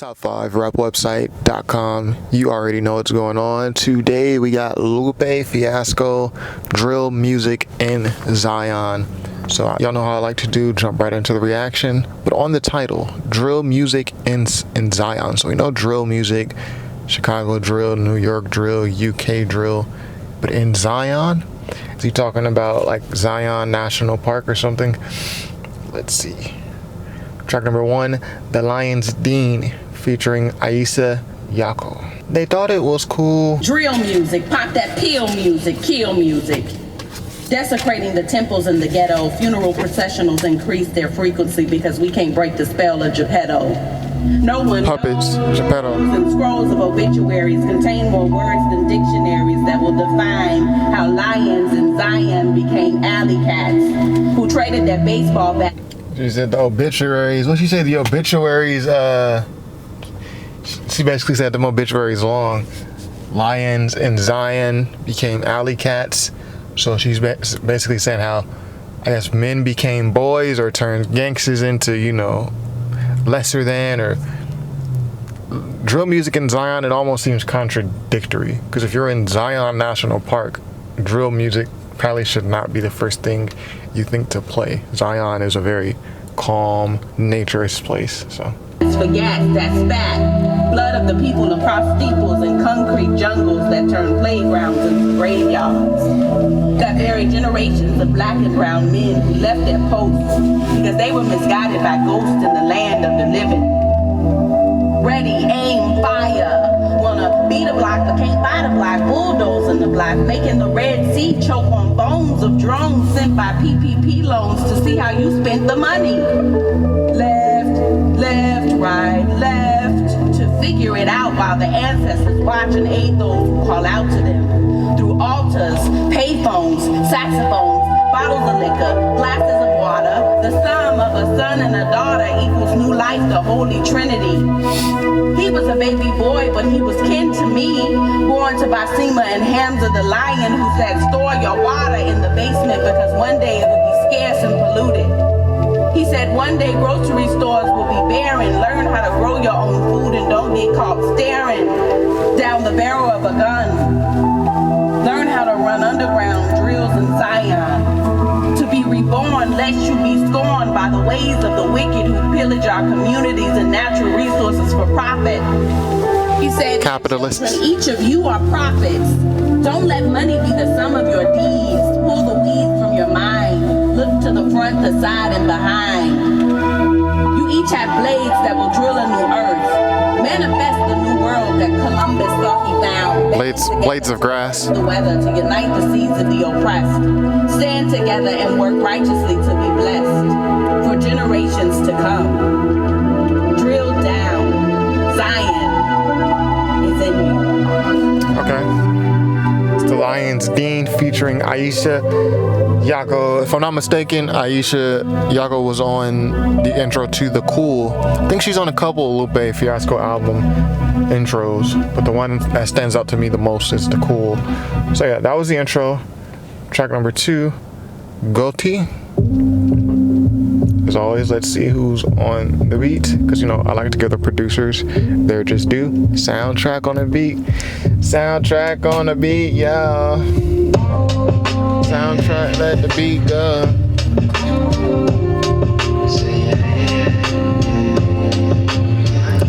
Top5rapwebsite.com. You already know what's going on. Today we got Lupe Fiasco, drill music in Zion. So y'all know how I like to do, jump right into the reaction. But on the title, drill music in Zion. So we know drill music, Chicago drill, New York drill, UK drill. But in Zion, is he talking about like Zion National Park or something? Let's see. Track number 1, The Lion's DEEN, featuring Ayesha, Jaco. They thought it was cool. Drill music, pop that pill music, kill music. Desecrating the temples in the ghetto, funeral processionals increase their frequency because we can't break the spell of Geppetto. No one Puppets, knows. Geppetto. And scrolls of obituaries contain more words than dictionaries that will define how lions in Zion became alley cats who traded their baseball bat. She said the obituaries. What she say? The obituaries. She basically said the obituaries long. Lions in Zion became alley cats. So she's basically saying how, I guess, men became boys or turned gangsters into, you know, lesser than, or drill music in Zion. It almost seems contradictory because if you're in Zion National Park, drill music probably should not be the first thing you think to play. Zion is a very calm, nature's place. So it's for gas that's fat, blood of the people across steeples and concrete jungles that turn playgrounds into graveyards. That very generations of black and brown men who left their posts because they were misguided by ghosts in the land of the living. Ready, aim, fire. Wanna beat a block but can't buy the block, bulldoze in the block, making the Red Sea choke on bones of drones sent by PPP loans to see how you spent the money. Left, left, right, left, to figure it out while the ancestors watch and aid those who call out to them. Through altars, payphones, saxophones, bottles of liquor, glasses of water, the sum of a son and a daughter equals new life, the Holy Trinity. He was a baby boy, but he was kin to me, born to Basima and Hamza the lion who said, store your water in the basement because one day it will be scarce and polluted. He said one day grocery stores will be barren, learn how to grow your own food and don't get caught staring down the barrel of a gun. Learn how to run underground drills in Zion. To be reborn, lest you be scorned by the ways of the wicked who pillage our communities and natural resources for profit. He said, capitalists. Each of you are prophets. Don't let money be the sum of your deeds. Pull the weeds from your mind. Look to the front, the side, and behind. You each have blades that will drill a new earth. Manifest the new world that Columbus thought he found. Blades of grass. The weather to unite the seeds of the oppressed. Stand together and work righteously to be blessed for generations to come. Drill down. Zion is in you. Okay. It's The Lion's DEEN featuring Ayesha, Jaco. If I'm not mistaken, Ayesha, Jaco was on the intro to The Cool. I think she's on a couple of Lupe Fiasco album intros, but the one that stands out to me the most is The Cool. So yeah, that was the intro. Track number 2, GHOTI. As always, let's see who's on the beat, because you know I like to give the producers their just due. Soundtrack on the beat. Soundtrack on the beat, yeah. Soundtrack, let the beat go.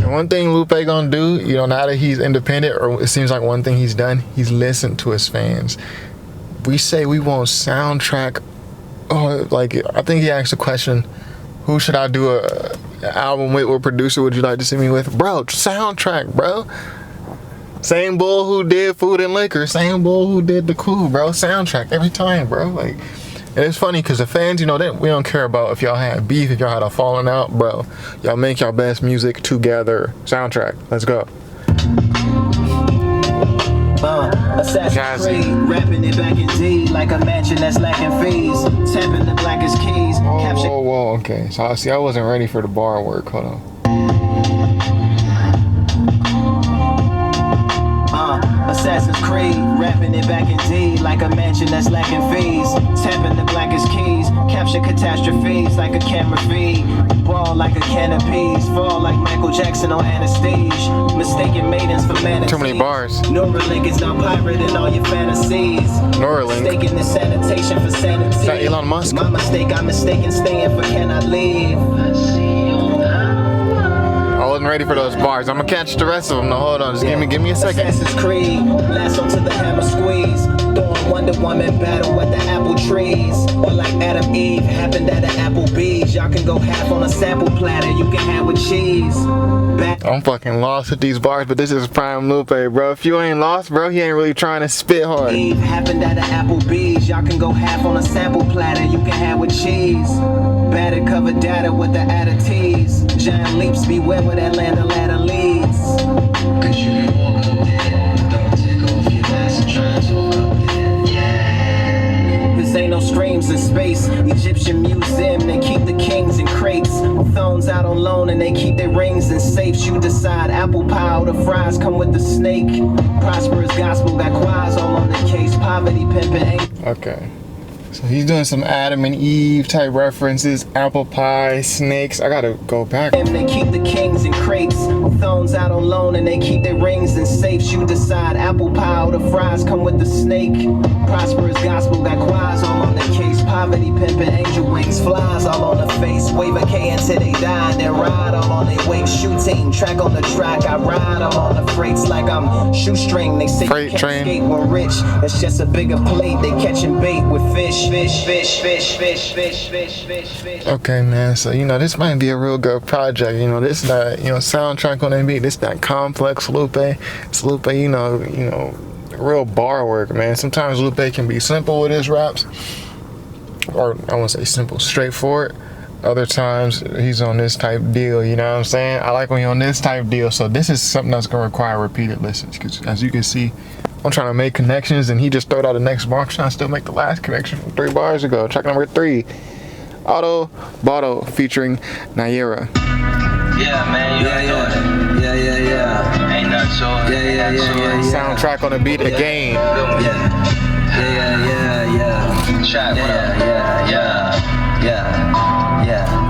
And one thing Lupe gonna do, you know, now that he's independent, or it seems like one thing he's done, he's listened to his fans. We say we want soundtrack. Oh, like I think he asked a question, who should I do an album with? What producer would you like to see me with? Bro, soundtrack, bro. Same bull who did Food and Liquor, same bull who did The Cool, bro. Soundtrack every time, bro. Like, and it's funny because the fans, you know, we don't care about if y'all had beef, if y'all had a falling out, bro. Y'all make y'all best music together. Soundtrack, let's go. Assassin's Creed, rapping it back in D like a mansion that's lacking fees. Tapping the blackest keys. Whoa, okay. So I see, I wasn't ready for the bar work. Hold on. Assassin's Creed, rapping it back in D like a mansion that's lacking fees. Tapping the blackest keys, capture catastrophes like a camera feed. ball like a can of peas, fall like Michael Jackson on Anastasia. Mistaken maidens for manatees. Too many bars. Neuralink is now pirating all your fantasies. Neuralink. Mistaken the sanitation for sanity. Is that Elon Musk? My mistake, I'm mistaken staying for can I leave. I wasn't ready for those bars. I'm gonna catch the rest of them. No, hold on. Just give me a second. Assassin's Creed, lasso to the hammer squeeze. Throwing Wonder Woman battle at the apple trees. Or like Adam Eve happened at the Applebee's. Y'all can go half on a sample platter. You can have with cheese. I'm fucking lost with these bars, but this is prime Lupe, bro. If you ain't lost, bro, he ain't really trying to spit hard. Eve happened at the Applebee's. Y'all can go half on a sample platter. You can have with cheese. Battered covered data with the addities. Giant leaps, beware where that ladder leads. Cause you can walk up there. Don't take off your mask and try to talk up there. Yeah. This ain't no screams in space. Egyptian museum, they keep the kings in crates. Thrones out on loan and they keep their rings in safes. You decide apple pie or the fries come with the snake. Prosperous gospel got choirs all on the case. Poverty pimping ain't. Okay. So he's doing some Adam and Eve type references, apple pie, snakes. I gotta go back. They keep the kings in crates, thrones out on loan and they keep their rings in safes. You decide apple pie or the fries come with the snake. Prosperous gospel got choirs all on the case. Poverty pimping angel wings, flies all on the face. Wave a K until they die and then ride all on their wake. Shooting track on the track, I ride all on the freights like I'm shoestring. They say Freight you can't train. skate when rich. It's just a bigger plate. They catching bait with fish. Okay, man. So this might be a real good project. This that soundtrack on that beat. This that complex Lupe. It's Lupe. Real bar work, man. Sometimes Lupe can be simple with his raps, or I won't say simple, straightforward. Other times he's on this type deal. You know what I'm saying? I like when he's on this type deal. So this is something that's gonna require repeated listens. Because as you can see, I'm trying to make connections and he just throwed out the next bar. I'm trying to still make the last connection from 3 bars ago. Track number 3. AUTOBOTO featuring Nayirah. Yeah, man, you gotta do it. Yeah. Ain't not sure. Yeah. Soundtrack on the beat again. Yeah. Chat, what up? Yeah.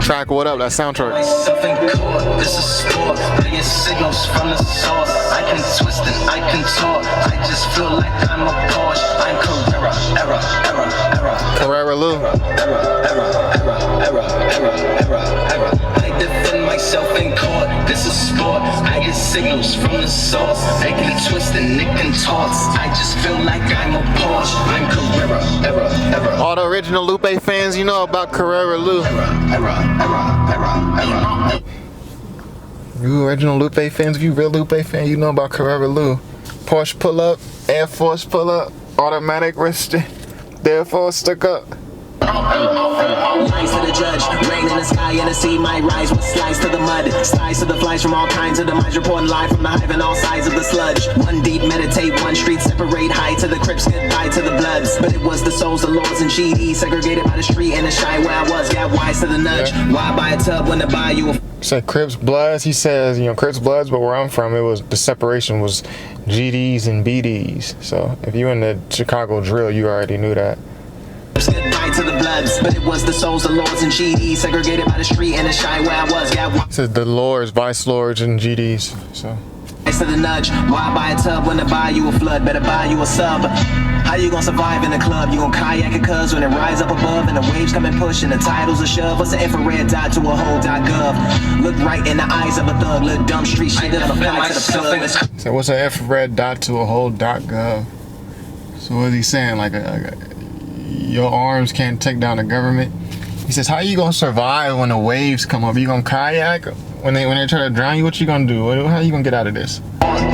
Track, what up? That soundtrack. Myself in court, this is sport. I get signals from the source. I can twist and I can talk. I just feel like I'm a Porsche. I'm Carrera, error. Carrera Lou. Error. I defend myself in court. This is sport. I get signals from the source. I can twist and nick and toss. I just feel like I'm a Porsche. I'm Carrera, error. All the original Lupe fans, you know about Carrera Lou. Error. You original Lupe fans, if you real Lupe fan, you know about Carrera Lou. Porsche pull up, Air Force pull up, automatic wrist, therefore stuck up. Lies to the judge, rain in the sky and the sea might rise with slice to the mud, slice to the flies from all kinds of the minds, reporting live from the hive and all sides of the sludge. One deep, meditate, one street, separate, high to the Crips, goodbye to the Bloods. But it was the souls, the lords and GD, segregated by the street and the shy where I was, got wise to the nudge. Why buy a tub when to buy you a Said Crips Bloods, he says, Crips Bloods, but where I'm from, it was the separation was GDs and BDs. So if you in the Chicago drill, you already knew that. goodbye to the Bloods, but it was the souls, the lords and GDs, segregated by the street and the shy where I was, got wise. It says the lords, vice lords, and GDs. So to the nudge, why buy a tub when to buy you a flood? Better buy you a sub. How you gonna survive in the club? You gon' kayak it cuz when it rise up above and the waves come and push and the titles are shove. What's an infrared dot to a whole .gov? Look right in the eyes of a thug, little dumb street shit that'll apply to the plug. So what's an infrared dot to a whole .gov? So what is he saying? Like your arms can't take down the government? He says, how you gonna survive when the waves come up? You gonna kayak? When they try to drown you, what you gonna do? How you gonna get out of this?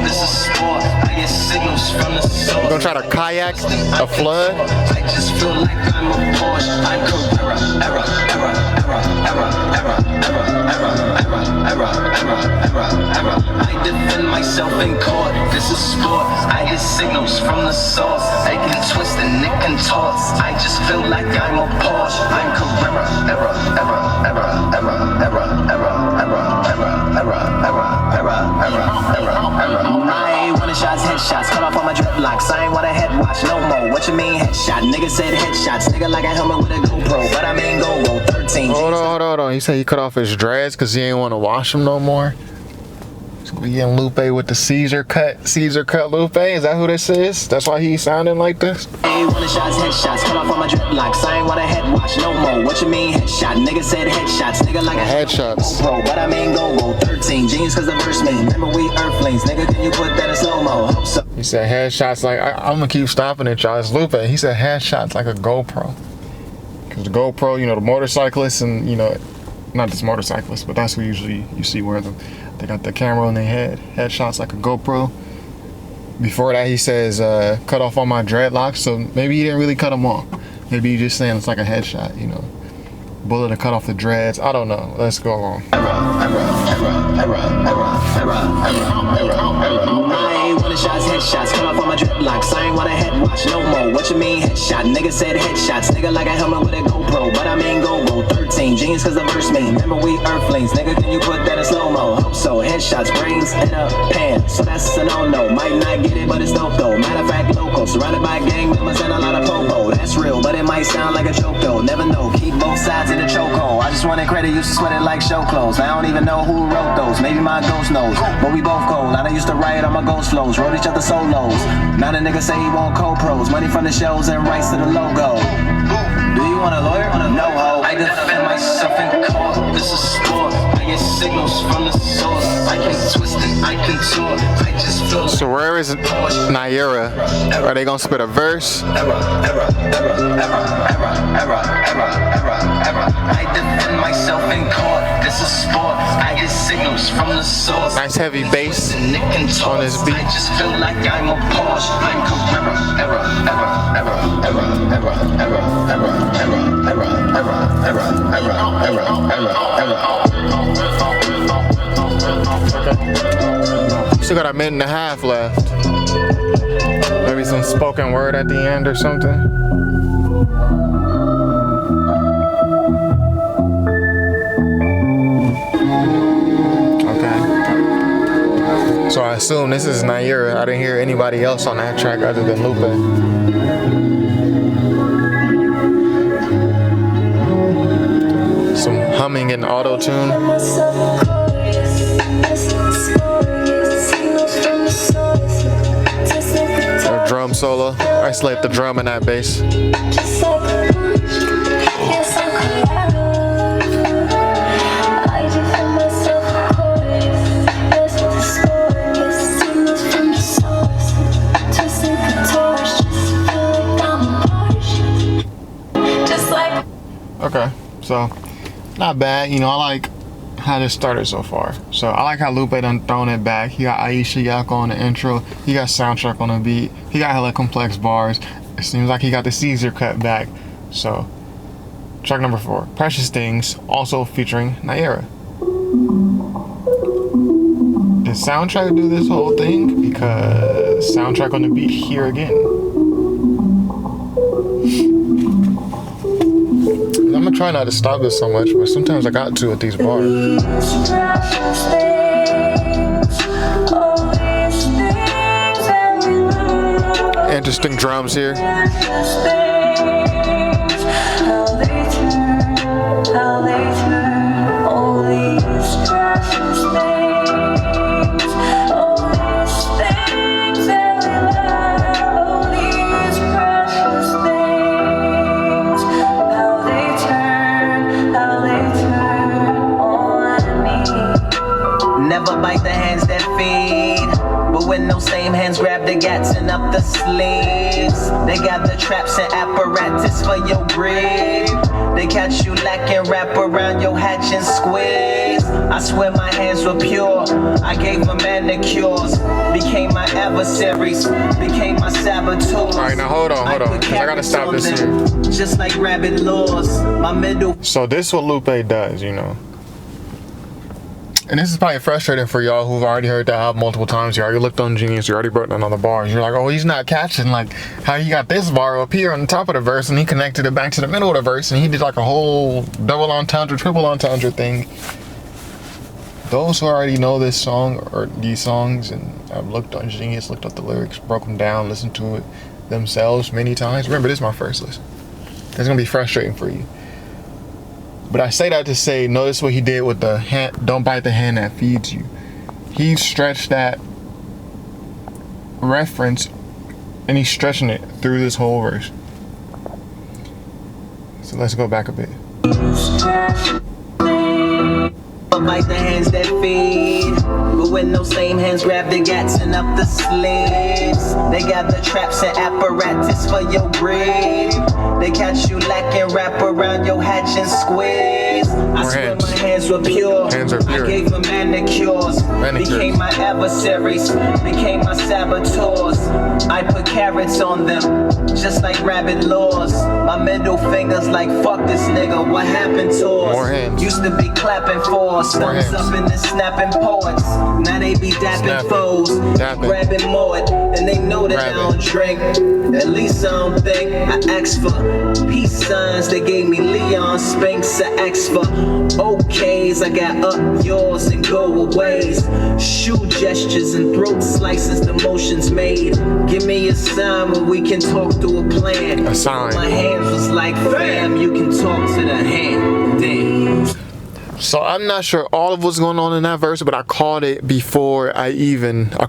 This is sport. I get signals from the source. You gonna try to kayak a flood? I just feel like I'm a Porsche. I'm Carrera, error. I defend myself in court. This is sport. I get signals from the source. I can twist and nick and toss. I just feel like I'm a Porsche. I'm Carrera, error. I wanna shots, headshots. Cut off all my dreadlocks. I ain't want a head watch no more. What you mean headshot? Nigga said headshots. Nigga like a helmet with a GoPro. But I mean go 13. Hold on. He said he cut off his dreads because he ain't want to wash them no more. We getting Lupe with the Caesar cut Lupe. Is that who this is? That's why he sounding like this? Hey, one of shots, headshots. Cut off all my dreadlocks. I ain't want a head watch no more. What you mean headshot? Nigga said headshots. Nigga like a headshots. Bro, but I mean go 13. Genius cause the verse me. Remember we earthlings. Nigga, can you put that in slow-mo? Hope so. He said headshots like, I'm gonna keep stopping it, y'all. It's Lupe. He said headshots like a GoPro. Cause the GoPro, you know, the motorcyclists and, you know, not just motorcyclists, but that's who usually you see wear them. They got the camera on their head. Headshots like a GoPro. Before that, he says, cut off all my dreadlocks. So maybe he didn't really cut them off. Maybe he's just saying it's like a headshot, you know. Bullet to cut off the dreads. I don't know. Let's go on. Shots, headshots, cut off all my dreadlocks. I ain't want a head watch no more. What you mean headshot? Nigga said headshots. Nigga like a helmet with a GoPro. But I mean go 13. Genius cause the verse me. Remember we earthlings. Nigga, can you put that in slow-mo? Hope so. Headshots, brains in a pan. So that's a no-no. Might not get it, but it's dope though. Matter of fact, local. Surrounded by gang members and a lot of popo. That's real, but it might sound like a joke though. Never know. Keep both sides in the chokehold. I just wanted credit. Used to sweat it like show clothes. I don't even know who wrote those. Maybe my ghost knows. But we both cold. I done used to write on my ghost flows. Wrote each other solos. Now the nigga say he want co-pros. Money from the shows and rights to the logo. Do you want a lawyer? No ho. I defend myself in court. This is sport. I get signals from the source. I can twist it, I can tour. I just feel. So where is Nayirah? Are they gonna spit a verse? I defend myself in court. This is sport. I get signals from the source. Nice heavy bass on this beat. I just feel like I'm a Porsche. Still got a minute and a half left. Maybe some spoken word at the end or something. So I assume this is Nayirah. I didn't hear anybody else on that track other than Lupe. Some humming and auto-tune. A drum solo. Isolate the drum and that bass. Okay, so not bad. You know, I like how this started so far. So I like how Lupe done thrown it back. He got Ayesha, Jaco on the intro. He got soundtrack on the beat. He got hella complex bars. It seems like he got the Caesar cut back. So track number 4, Precious Things, also featuring Nayirah. Did soundtrack do this whole thing? Because soundtrack on the beat here again. I'm gonna try not to stop this so much, but sometimes I got to with these bars. Interesting drums here. Never bite the hands that feed, but when those same hands grab the gats and up the sleeves, they got the traps and apparatus for your greed. They catch you lacking, wrap around your hatch and squeeze. I swear my hands were pure. I gave them manicures, became my adversaries, became my saboteurs. All right, now hold on, because I gotta stop this here. Just like rabbit laws, my middle. So this is what Lupe does, you know. And this is probably frustrating for y'all who've already heard that album multiple times. You already looked on Genius, you already brought down on the bars. You're like, oh, he's not catching like how he got this bar up here on the top of the verse and he connected it back to the middle of the verse and he did like a whole double entendre, triple entendre thing. those who already know this song or these songs and have looked on Genius, looked up the lyrics, broke them down, listened to it themselves many times. Remember, this is my first listen. It's gonna be frustrating for you. But I say that to say, notice what he did with the hand, don't bite the hand that feeds you. He stretched that reference and he's stretching it through this whole verse. So let's go back a bit. Bite the hands that feed, but when those same hands grab the gats and up the sleeves, they got the traps and apparatus for your breed. They catch you lacking, wrap around your hatch and squeeze. I swear my hands were pure. Hands are pure. I gave them manicures. Became my adversaries, became my saboteurs. I put carrots on them, just like rabbit laws. My middle fingers like fuck this nigga, what happened to us? More hands. Used to be clapping for us, thumbs up in the snapping poets. Now they be dapping foes, grabbing more, and they know that I don't drink. At least I don't think. I asked for peace signs, they gave me Leon Spinks. I asked for okays, I got up yours and go aways. Shoe gestures and throat slices, the motions made. Give me a sign where we can talk through a plan. A sign. My hands was like, fam, you can talk to the hand. Damn. So I'm not sure all of what's going on in that verse, but I called it before I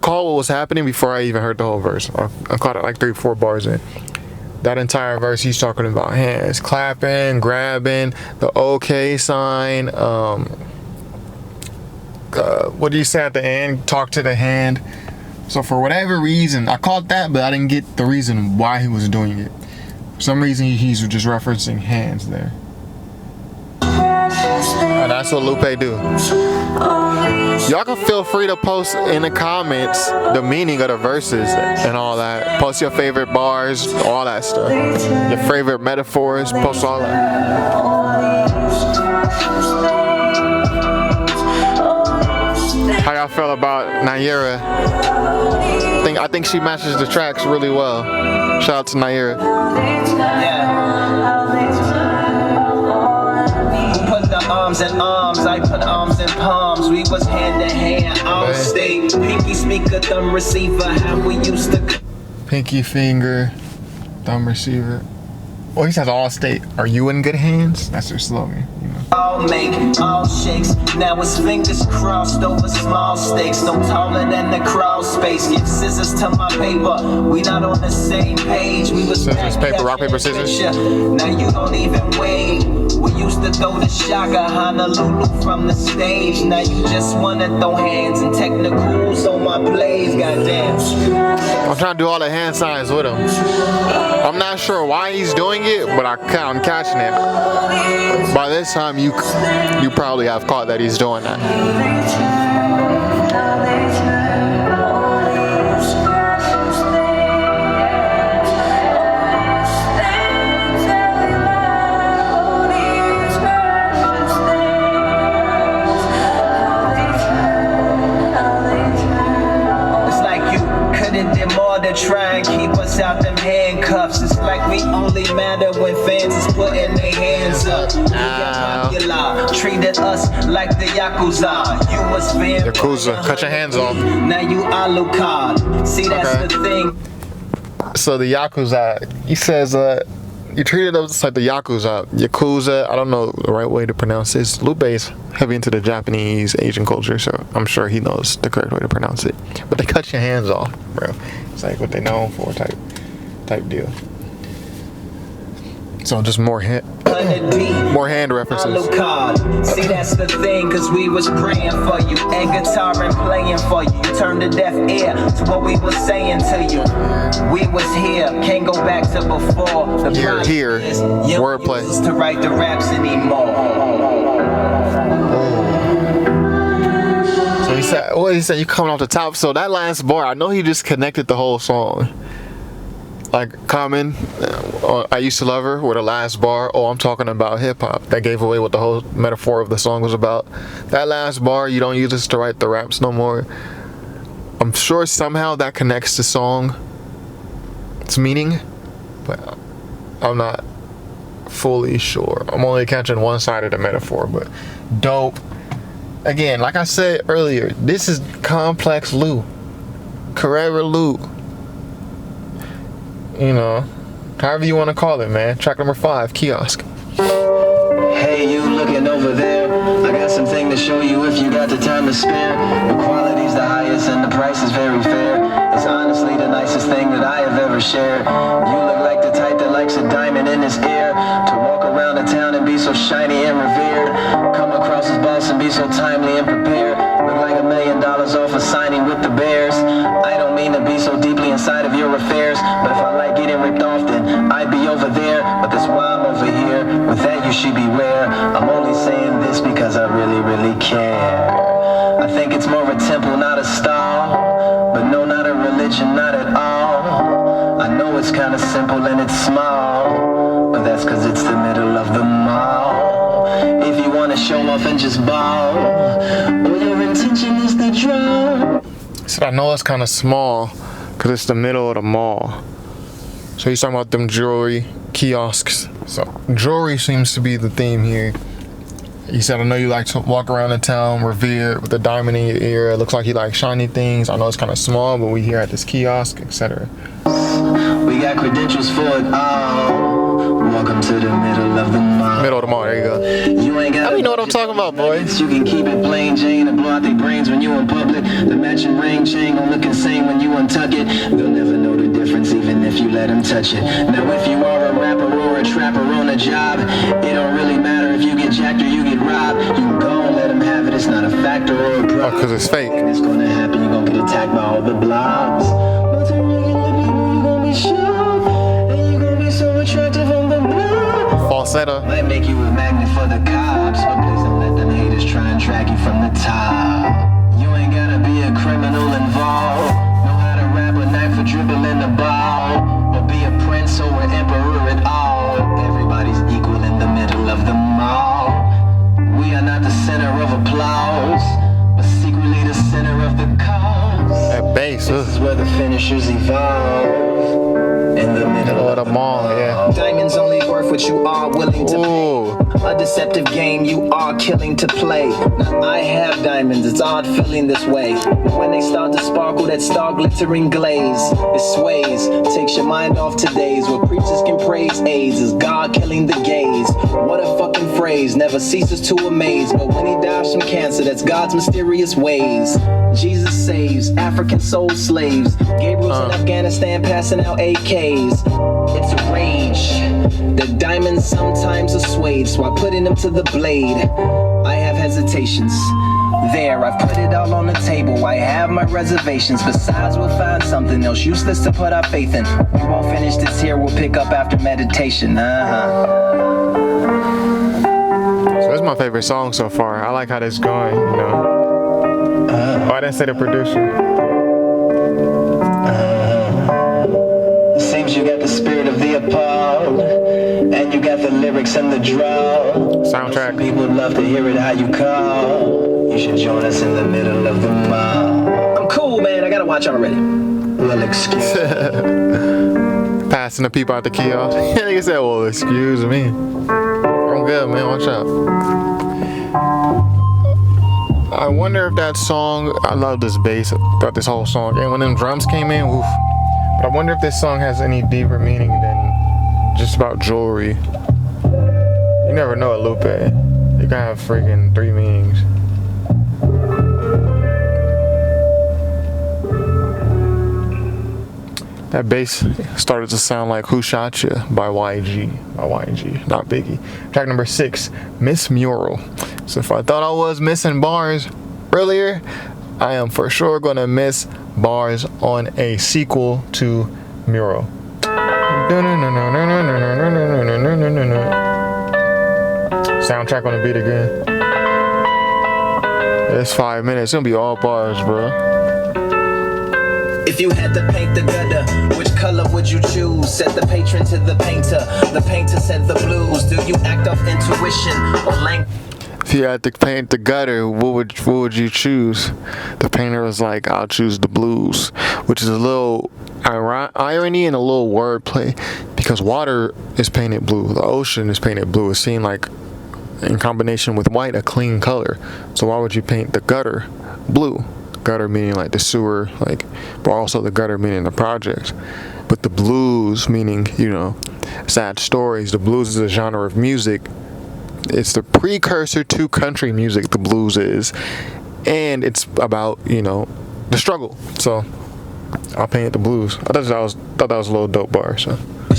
called what was happening before I even heard the whole verse. I caught it like 3-4 bars in. That entire verse, he's talking about hands, clapping, grabbing, the okay sign. What do you say at the end? Talk to the hand. So for whatever reason, I caught that, but I didn't get the reason why he was doing it. For some reason, he's just referencing hands there. And that's what Lupe do. Y'all can feel free to post in the comments the meaning of the verses and all that. Post your favorite bars, all that stuff. Your favorite metaphors, post all that. How y'all feel about Nayirah? I think she matches the tracks really well. Shout out to Nayirah. Arms and arms, I put arms in palms. We was hand in hand, all state. Pinky speaker, thumb receiver, how we used to. Pinky finger, thumb receiver. Oh, he says all state. Are you in good hands? That's their slogan. You know. All make, all shakes. Now it's fingers crossed over small stakes. No taller than the crawl space. Give scissors to my paper. We not on the same page. We was scissors, paper, rock, paper, scissors. Now you don't even wait. We used to throw the shaka Honolulu from the stage. Now you just wanna throw hands and technicals on my plays. Goddamn. I'm trying to do all the hand signs with him. I'm not sure why he's doing it, but I'm catching it. By this time, you probably have caught that he's doing that. Try and keep us out them handcuffs. It's like we only matter when fans is putting their hands up. We got popular, treated us like the Yakuza. You was Yakuza, cut your hands off. Now you Alucard. See, that's the thing. So the Yakuza, he says, you treated us like the Yakuza. Yakuza, I don't know the right way to pronounce this. Lupe's heavy into the Japanese, Asian culture, so I'm sure he knows the correct way to pronounce it. But they cut your hands off, bro. It's like what they known for type deal. So just more hand references. See, that's the thing, cause we was praying for you and guitar and playing for you. You turned a deaf ear to what we was saying to you. We was here, can't go back to before. The here, wordplay. To write the raps anymore. So he said you coming off the top. So that last bar, I know he just connected the whole song. Like Common, I used to love her with the last bar. Oh, I'm talking about hip hop. That gave away what the whole metaphor of the song was about. That last bar, you don't use this to write the raps no more. I'm sure somehow that connects the song, its meaning, but I'm not fully sure. I'm only catching one side of the metaphor, but dope. again, like I said earlier, this is complex Lou. Carrera Lou. You know, however you want to call it, man. Track number 5, Kiosk. Hey, you looking over there? I got something to show you if you got the time to spare. The quality's the highest and the price is very fair. It's honestly the nicest thing that I have ever shared. You look like the type that likes a diamond in his ear. To walk around the town and be so shiny and revered. Come across as boss and be so timely and prepared. Look like $1 million off a signing with the Bears. I don't mean to be so deeply inside of your affairs, but if I like getting ripped off, then I'd be over there. But that's why I'm over here. With that, you should beware. I'm only saying this because I really, really care. I think it's more of a temple, not a stall. But no, not a religion, not at all. I know it's kind of simple and it's small, but that's cause it's the middle of the mall. If you want to show off and just ball, or your intention is to draw. So I know it's kind of small because it's the middle of the mall. So he's talking about them jewelry kiosks. So jewelry seems to be the theme here. He said, I know you like to walk around the town revered with a diamond in your ear. It looks like you like shiny things. I know it's kind of small, but we here at this kiosk, etc. We got credentials for it all. Welcome to the middle of the mall. Middle of the mall, there you go. You ain't got You know what I'm talking about, boys. You can keep it plain Jane and blow out their brains when you in public. The matching ring chain gon' look insane when you untuck it. They'll never know the difference even if you let them touch it. Now if you are a rapper or a trapper on a job, it don't really matter if you get jacked or you get robbed. You can go and let them have it. It's not a factor or a problem. Oh, because it's fake. It's gonna happen. You're gonna get attacked by all the blogs. But to regular people, you're gonna be shocked. And you're gonna be so attractive on the block. Falsetto. Might make you a magnet for the cops, but please don't let them haters try and drag you from the top. You ain't gotta be a criminal involved. Know how to rap a knife for dribbling the ball, or be a prince or an emperor at all. Everybody's equal in the middle of the mall. We are not the center of applause, but secretly the center of the cause. That bass, This is where the finishers evolve. In the middle of the mall, yeah. Diamonds only worth what you are willing to Ooh. pay. A deceptive game you are killing to play. Now I have diamonds, it's odd feeling this way. But when they start to sparkle, that star glittering glaze, it sways, takes your mind off today's where preachers can praise AIDS as God killing the gays. What a fucking phrase, never ceases to amaze. But when he dies from cancer, that's God's mysterious ways. Jesus saves African soul slaves. Gabriel's in Afghanistan passing out AKs. It's a rage. The diamonds sometimes are swayed, so I put in them to the blade. I have hesitations. There, I've put it all on the table. I have my reservations. Besides, we'll find something else useless to put our faith in. We won't finish this here. We'll pick up after meditation. So this is my favorite song so far. I like how this is going, you know. Oh, I didn't say the producer. Seems you got the spirit of the appalled, and you got the lyrics and the draw. Soundtrack. People would love to hear it how you call. You should join us in the middle of the mall. I'm cool, man. I gotta watch already. Well, excuse me. Passing the people out the kiosk. Nigga said, well, excuse me. I'm good, man. Watch out. I wonder if that song, I love this bass throughout this whole song. And when them drums came in, woof. But I wonder if this song has any deeper meaning than just about jewelry. You never know at Lupe. You can have freaking 3 meanings. That bass started to sound like Who Shot Ya by YG. Not Biggie. Track number 6, Miss Mural. So if I thought I was missing bars earlier, I am for sure gonna miss bars on a sequel to Mural. Soundtrack on the beat again. It's 5 minutes. It's gonna be all bars, bro. If you had to paint the gutter, which color would you choose? Said the patron to the painter. The painter said the blues. Do you act off intuition or language? If you had to paint the gutter, what would you choose? The painter was like, I'll choose the blues, which is a little irony and a little wordplay, because water is painted blue, the ocean is painted blue. It seemed like in combination with white a clean color. So why would you paint the gutter blue? Gutter meaning like the sewer, like, but also the gutter meaning the project. But the blues meaning, you know, sad stories. The blues is a genre of music. It's the precursor to country music, the blues is. And it's about, you know, the struggle. So I'll paint the blues. I thought that was a little dope bar, so.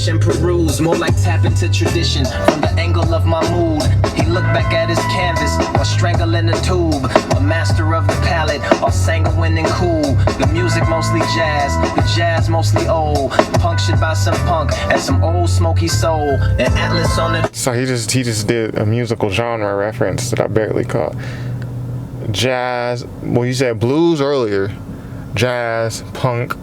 And peruse, more like tap into tradition from the angle of my mood. He looked back at his canvas or strangling a tube. A master of the palette, all sanguine and cool. The music mostly jazz, the jazz mostly old. Punctured by some punk and some old smoky soul. An atlas on the. So he just did a musical genre reference that I barely caught. Jazz. Well, you said blues earlier. Jazz, punk,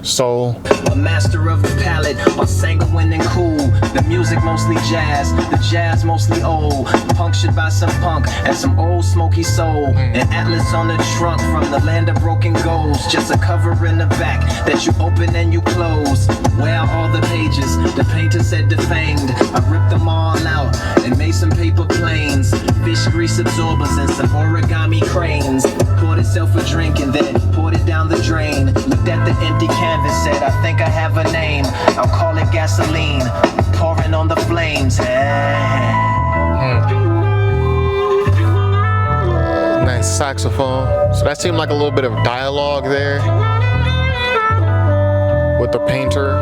soul. A master of the palette, all sanguine and cool. The music mostly jazz, the jazz mostly old. Punctured by some punk and some old smoky soul. An atlas on the trunk from the land of broken goals. Just a cover in the back that you open and you close. Where are all the pages? The painter said defanged. I ripped them all out and made some paper planes. Fish grease absorbers and some origami cranes. Poured itself a drink and then poured it down the drain. Looked at the empty canvas, said I think I have a name. I'll call it gasoline, pouring on the flames. Nice saxophone. So that seemed like a little bit of dialogue there with the painter.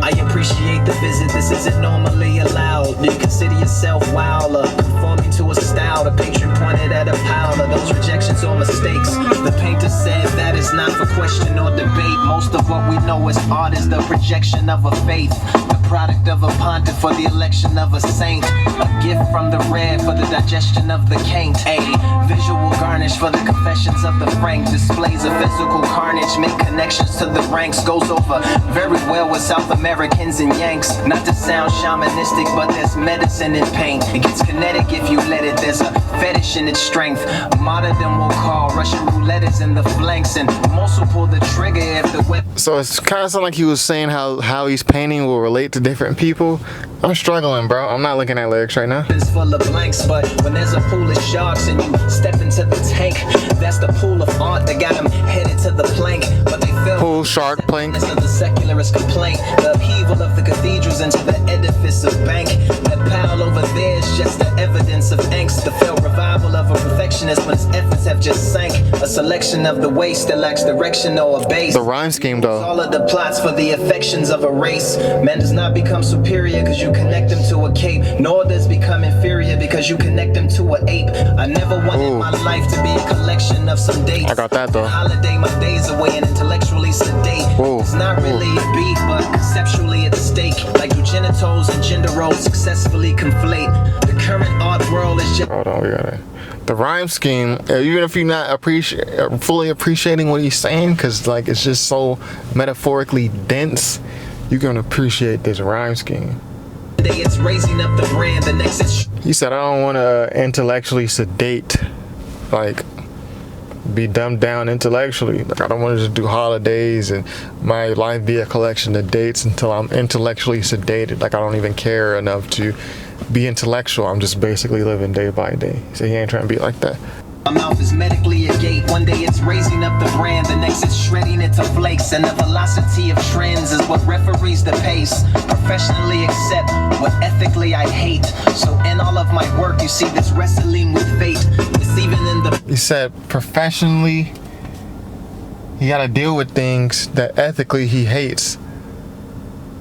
I appreciate the visit, this isn't normally allowed. Do you consider yourself wild or conforming to a style? The patron pointed at a pile of those rejections or mistakes. The painter said that is not for question or debate. Most of what we know as art is the projection of a faith. The product of a pontiff for the election of a saint. A gift from the red for the digestion of the caint. A visual garnish for the confessions of the frank. Displays of physical carnage, make connections to the ranks. Goes over very well with South Americans and Yanks. Not to sound shamanistic, but there's medicine in pain. It gets kinetic if you let it. There's a fetish in its strength. Martyrdom will call. Russian roulette is in the flanks. And most will pull the trigger if the weapon. So it's kind of sound like he was saying how he's painting will relate to different people. I'm struggling, bro. I'm not looking at lyrics right now. It's full of blanks, but when there's a pool of sharks and you step into the tank, that's the pool of art that got them headed to the plank. But they fell Pool shark plank. of the secularist complaint, the upheaval of the cathedrals into the edifice of bank. That pile over there is just the evidence of angst. The failed revival of a perfectionist when his efforts have just sank. A selection of the waste that lacks direction or a base. The rhyme scheme though. All of the plots for the affections of a race. Man does not become superior because you connect him to a cape, nor does become inferior because you connect him to an ape. I never wanted my life to be a collection of some dates. I got that though. Holiday my days away and intellectually sedate. Whoa. It's not really a beat, but conceptually at stake. Like do genitals and gender roles successfully conflate. The current art world is just. Hold on, we got it. The rhyme scheme, even if you're not fully appreciating what he's saying, because like it's just so metaphorically dense, you can appreciate this rhyme scheme. It's raising up the brand, the next is. He said, I don't want to intellectually sedate, like be dumbed down intellectually. Like I don't want to just do holidays and my life be a collection of dates until I'm intellectually sedated. Like I don't even care enough to be intellectual. I'm just basically living day by day. So he ain't trying to be like that. My mouth is medically a gate. One day it's raising up the brand, the next it's shredding it to flakes. And the velocity of trends is what referees the pace. Professionally accept what ethically I hate. So in all of my work, you see this wrestling with fate. It's even in the. He said professionally, he got to deal with things that ethically he hates.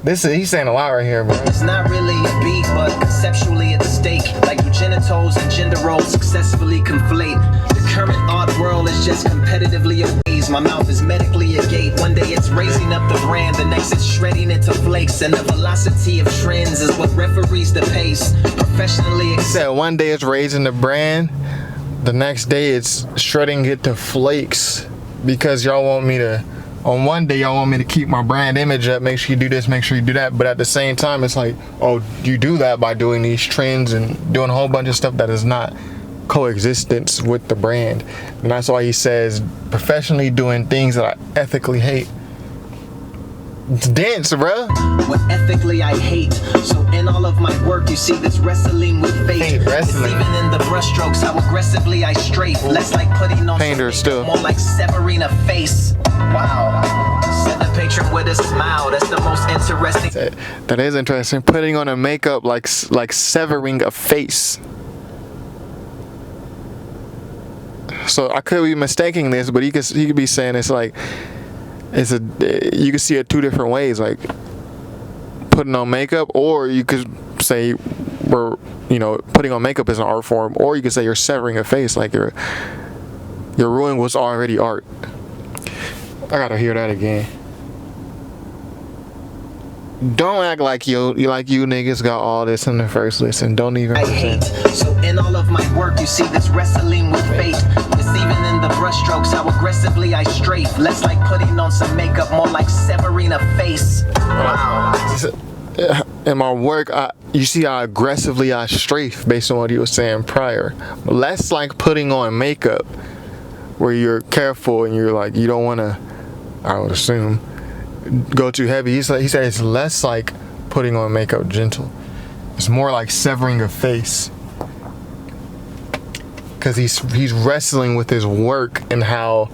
He's saying a lot right here, bro. It's not really a beat, but conceptually at stake. Like do genitals and gender roles successfully conflate. The current art world is just competitively a ways. My mouth is medically a gate. One day it's raising up the brand, the next it's shredding it to flakes. And the velocity of trends is what referees the pace. Professionally He said one day it's raising the brand, the next day it's shredding it to flakes. Because y'all want me to, on one day y'all want me to keep my brand image up, make sure you do this, make sure you do that, but at the same time it's like, oh, you do that by doing these trends and doing a whole bunch of stuff that is not coexistence with the brand. And that's why he says professionally doing things that I ethically hate. It's dense, bro. What ethically I hate. So in all of my work, you see this wrestling with fate. Hate wrestling. It's even in the brushstrokes, how aggressively I strafe. Less like putting on Painter still. more like severing a face. Wow. Set the patron with a smile. That's the most interesting. That is interesting. Putting on a makeup like severing a face. So I could be mistaking this, but he could be saying it's like you can see it two different ways, like putting on makeup, or you could say putting on makeup is an art form, or you could say you're severing a face, like you're ruining what's already art. I gotta hear that again. Don't act like you niggas got all this in the first listen. Don't even pretend. So in all of my work, you see this wrestling with fate. It's even in the brushstrokes, how aggressively I strafe. Less like putting on some makeup, more like severing a face. Wow. In my work, you see how aggressively I strafe based on what he was saying prior. Less like putting on makeup, where you're careful and you're like, you don't want to, I would assume, go too heavy. He said it's less like putting on makeup gentle. It's more like severing a face. Because he's wrestling with his work and how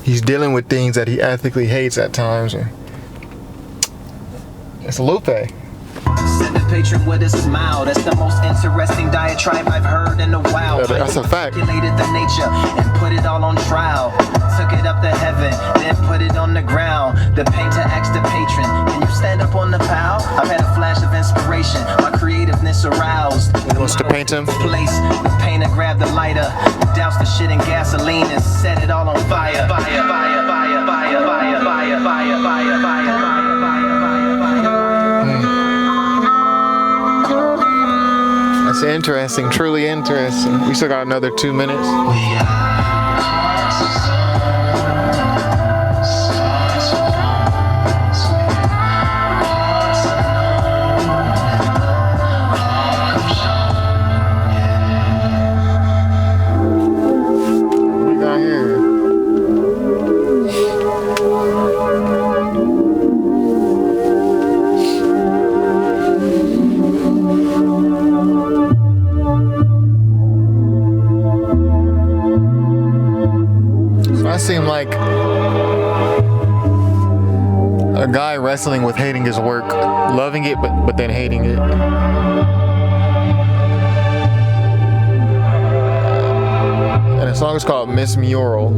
he's dealing with things that he ethically hates at times. It's Lupe. Set the patron with a smile. That's the most interesting diatribe I've heard in a while. Yeah, that's a fact. Calculated the nature and put it all on trial. Took it up to heaven, then put it on the ground. The painter asked the patron, can you stand up on the pile? I've had a flash of inspiration, my creativeness aroused. He wants to paint him. Place, the painter grabbed the lighter, doused the shit in gasoline and set it all on fire. Fire, fire, fire, fire, fire, fire, fire, fire, fire, fire. That's interesting, truly interesting. We still got another 2 minutes. What we got here? That seemed like a guy wrestling with hating his work, loving it but then hating it. And the song is called Miss Mural.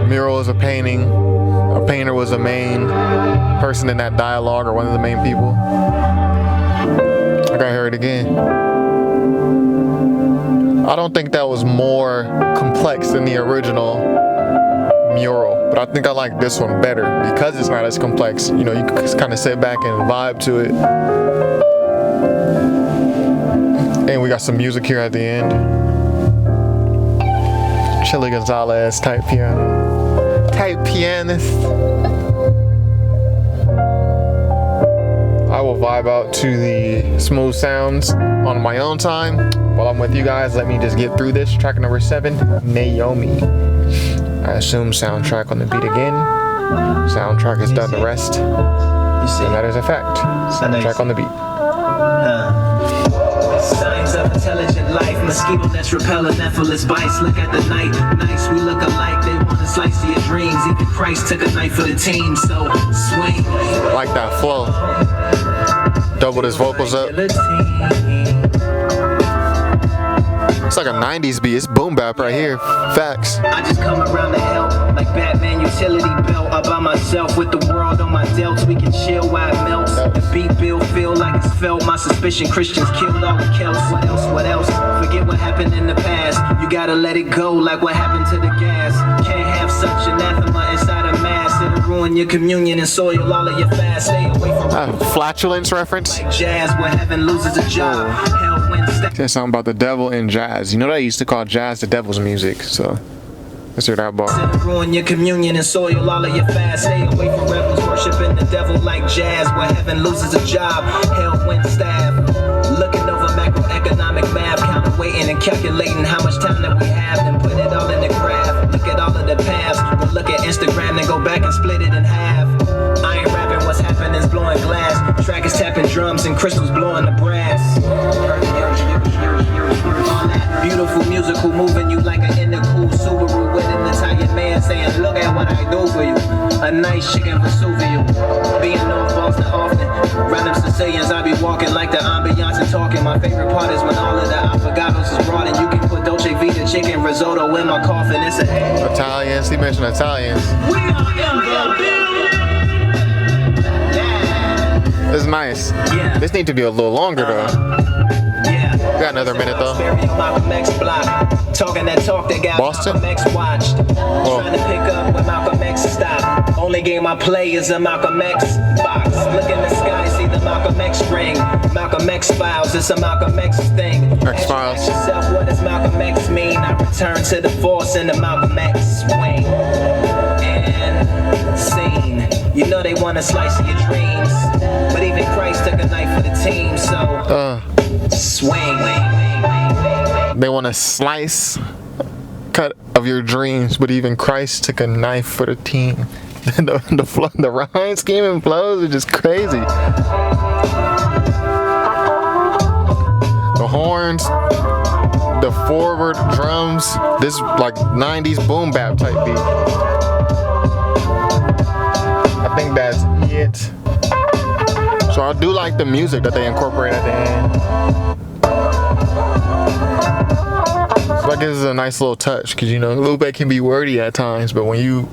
Mural is a painting. A painter was the main person in that dialogue, or one of the main people. I gotta hear it again. I don't think that was more complex than the original Mural, but I think I like this one better because it's not as complex. You can just kind of sit back and vibe to it. And we got some music here at the end. Chili Gonzalez type pianist. I will vibe out to the smooth sounds on my own time. While I'm with you guys, let me just get through this. Track number 7, Naomi. I assume soundtrack on the beat again. Soundtrack has done the rest. And that is a fact. Soundtrack on the beat. Signs of intelligent life, mosquito nets repelling Nephilis bites. Look at the night, nice, we look alike. They want to slice of your dreams. Even Christ took a knife for the team, so swing. Like that flow. Doubled his vocals up. It's like a 90s beat. It's boom bap right here. Facts. I just come around to help, like Batman utility belt. All by myself with the world on my delts. We can chill while it melts. The beat bill feel like it's felt. My suspicion Christians killed all the Celts. What else? What else? Forget what happened in the past. You gotta let it go like what happened to the gas. Can't have such anathema inside a mass. It'll ruin your communion and soil all of your fast. Stay away from flatulence reference. Like jazz where heaven loses a job. Hell wins. Said something about the devil in jazz. You know they used to call jazz the devil's music, so let's hear that bar. Ruin your communion and soil all of your fast. Stay away from rebels worshiping the devil like jazz, where heaven loses a job, hell wins staff. Looking over macroeconomic math, counterweighting and calculating how much time that we have, then put it all in the graph. Look at all of the paths. look at Instagram, then go back and split it in half. I ain't rapping, what's happening's blowing glass. Track is tapping drums and crystals blowing the brass. On that beautiful musical, moving you like an in the cool Subaru with an Italian man saying, look at what I do for you. A nice chicken Vesuvio. Being known Boston often. Random Sicilians, I be walking like the ambiance and talking. My favorite part is when all of the affogatos is brought in. You can put Dolce Vita chicken risotto in my coffin. It's a Italians, he mentioned Italians. We are in the building. Yeah. It's nice. Yeah. This need to be a little longer though. Yeah. We got another minute though. Malcolm X block. Talking that talk that got Boston? Malcolm X watched. Trying to pick up when Malcolm X stopped. Only game I play is a Malcolm X box. Look in the sky, see the Malcolm X ring. Malcolm X Files, it's a Malcolm X thing. X-Files. Ask yourself, what does Malcolm X mean? I return to the force in the Malcolm X swing. And scene. You know they want a slice of your dreams. But even Christ took a knife for the team, so swing. They want a slice cut of your dreams, but even Christ took a knife for the team. the rhyme scheme and flows are just crazy. The horns, the forward drums, this like 90s boom bap type beat. I think that's it. So I do like the music that they incorporate at the end. So that gives us a nice little touch, because you know Lupe can be wordy at times, but when you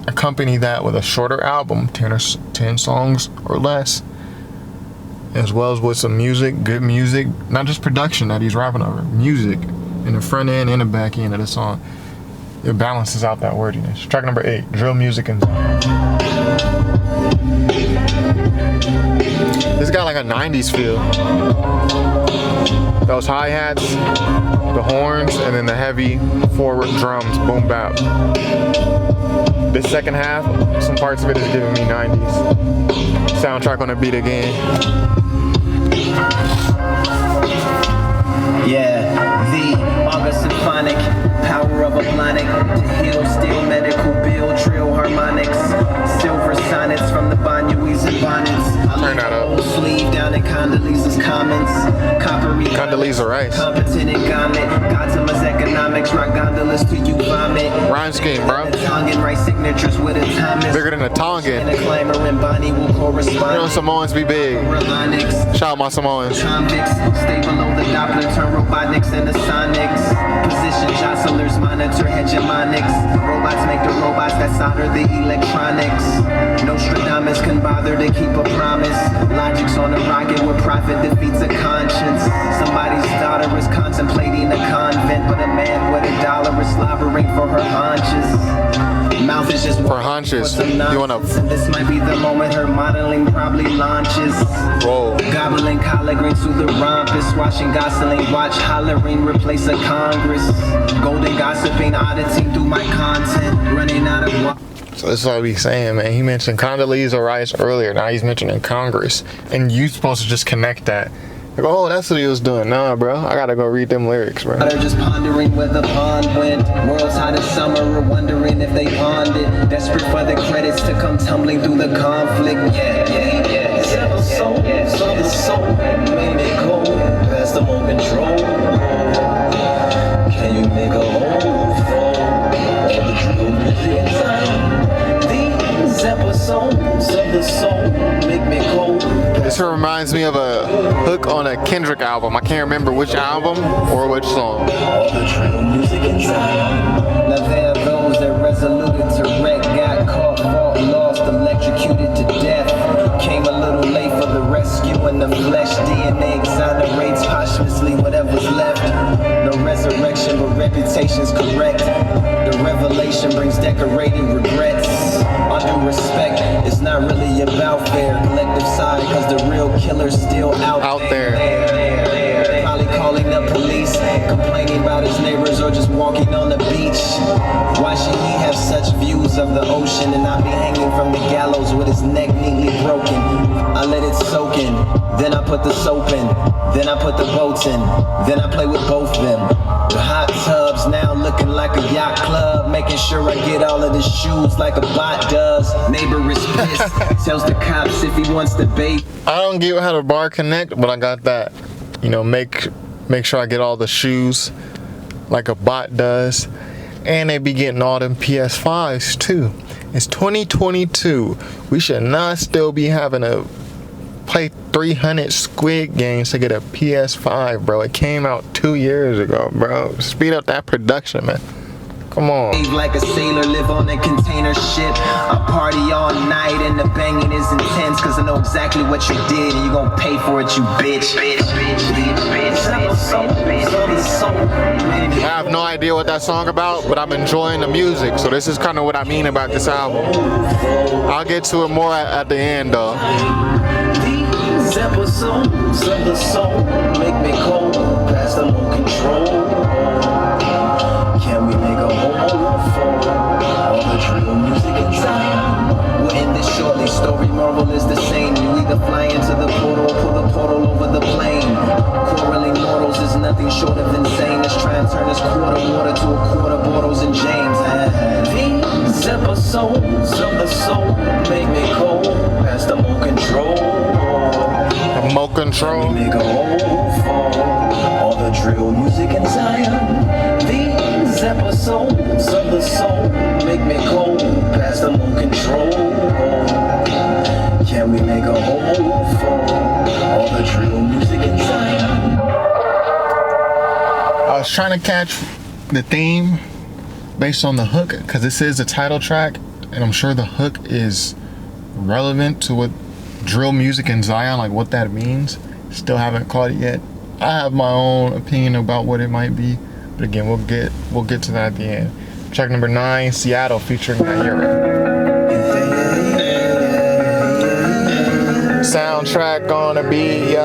accompany that with a shorter album, 10 songs or less, as well as with some music, good music, not just production that he's rapping over, music in the front end and the back end of the song, it balances out that wordiness. Track number 8, drill music and this got like a 90s feel. Those hi-hats, the horns, and then the heavy forward drums, boom bap. This second half, some parts of it is giving me 90s. Soundtrack on the beat again. Yeah, the August Symphonic, power of a planet to heal, steel, medical, bill, trill, harmonics, silver sonnets from the Banyuis and bonnets. Turn that up. Sleeve down in Condoleezza's comments, coppery. Condoleezza Rice. Competent in gauntlet, Gotama's economics, rock gondolas to you vomit. Rhyme scheme, bro. Tongan write signatures with a Thomas. Bigger than a Tongan. And a climber and Bonnie will correspond. You know Samoans be big. Shout out my Samoans. Convicts, stay below the Doppler, turn robotics into sonics. Position jostlers, monitor hegemonics. Robots make the robots that solder the electronics. Nostradamus can bother to keep a promise. Logic's on a rocket where profit defeats a conscience. Somebody's daughter is contemplating a convent, but a man with $1 is slobbering for her haunches. Mouth is just for haunches. You wanna? And this might be the moment her modeling probably launches. Whoa. Gobbling collard greens through the rompus, watching Gosling watch hollering replace a Congress. Golden gossiping auditing through my content, running out of. So this is what we saying, man. He mentioned Condoleezza Rice earlier. Now he's mentioning Congress, and you supposed to just connect that. Like, oh, that's what he was doing. Nah, bro, I gotta go read them lyrics, bro. They're just pondering where the pond went. World's hottest summer, or wondering if they pawned it. Desperate for the credits to come tumbling through the conflict. Yeah. This episode of the soul made me go past the more control. Can you make a hole fall? All the true music inside. These episodes of the soul make me go. This reminds me of a hook on a Kendrick album. I can't remember which album or which song. All the true music inside. Now there are those that resoluted to wreck, got caught, fought, lost, electrocuted to death. Came a little late for the rescue in the flesh. DNA exonerates posthumously whatever's left. No resurrection, but reputation's correct. The revelation brings decorating regrets. All due respect, it's not really about fair collective side, cause the real killer's still out there. Probably calling the police, complaining about his neighbors, or just walking on the beach. Why should he have such views of the ocean and not be hanging from the gallows with his neck neatly broken? I let it soak in. then I put the soap in, then I put the boats in, then I play with both them. The hot tubs now looking like a yacht club, making sure I get all of the shoes like a bot does. Neighbor is pissed, tells the cops if he wants to bait. I don't get how the bar connect, but I got that. You know, make sure I get all the shoes like a bot does. And they be getting all them PS5s too. It's 2022. We should not still be having to play 300 Squid games to get a PS5, bro. It came out 2 years ago, bro. Speed up that production, man. Come on. Like a sailor, live on a container ship. I party all night and the banging is intense, cause I know exactly what you did and you gon' pay for it, you bitch. I have no idea what that song about, but I'm enjoying the music, so this is kind of what I mean about this album. I'll get to it more at the end, though. These episodes of the soul make me cold, past the low control. Can we make a home for all the drill music in Zion? We'll end this shortly, story Marvel is the same. You either fly into the portal or pull the portal over the plane. Quarreling mortals is nothing short of insane. Let's try and turn this quarter water to a quarter bottles and James. These episodes of the soul make me cold, past the more control. More control. Can we make a home for all the drill music in Zion? These episodes of the soul make me cold, past the more control. Can we make a home for all the drill music in Zion? I was trying to catch the theme based on the hook, because this is the title track, and I'm sure the hook is relevant to what drill music in Zion, like what that means. Still haven't caught it yet. I have my own opinion about what it might be, but again, we'll get to that at the end. Track number 9, Seattle featuring Nayirah. Soundtrack gonna be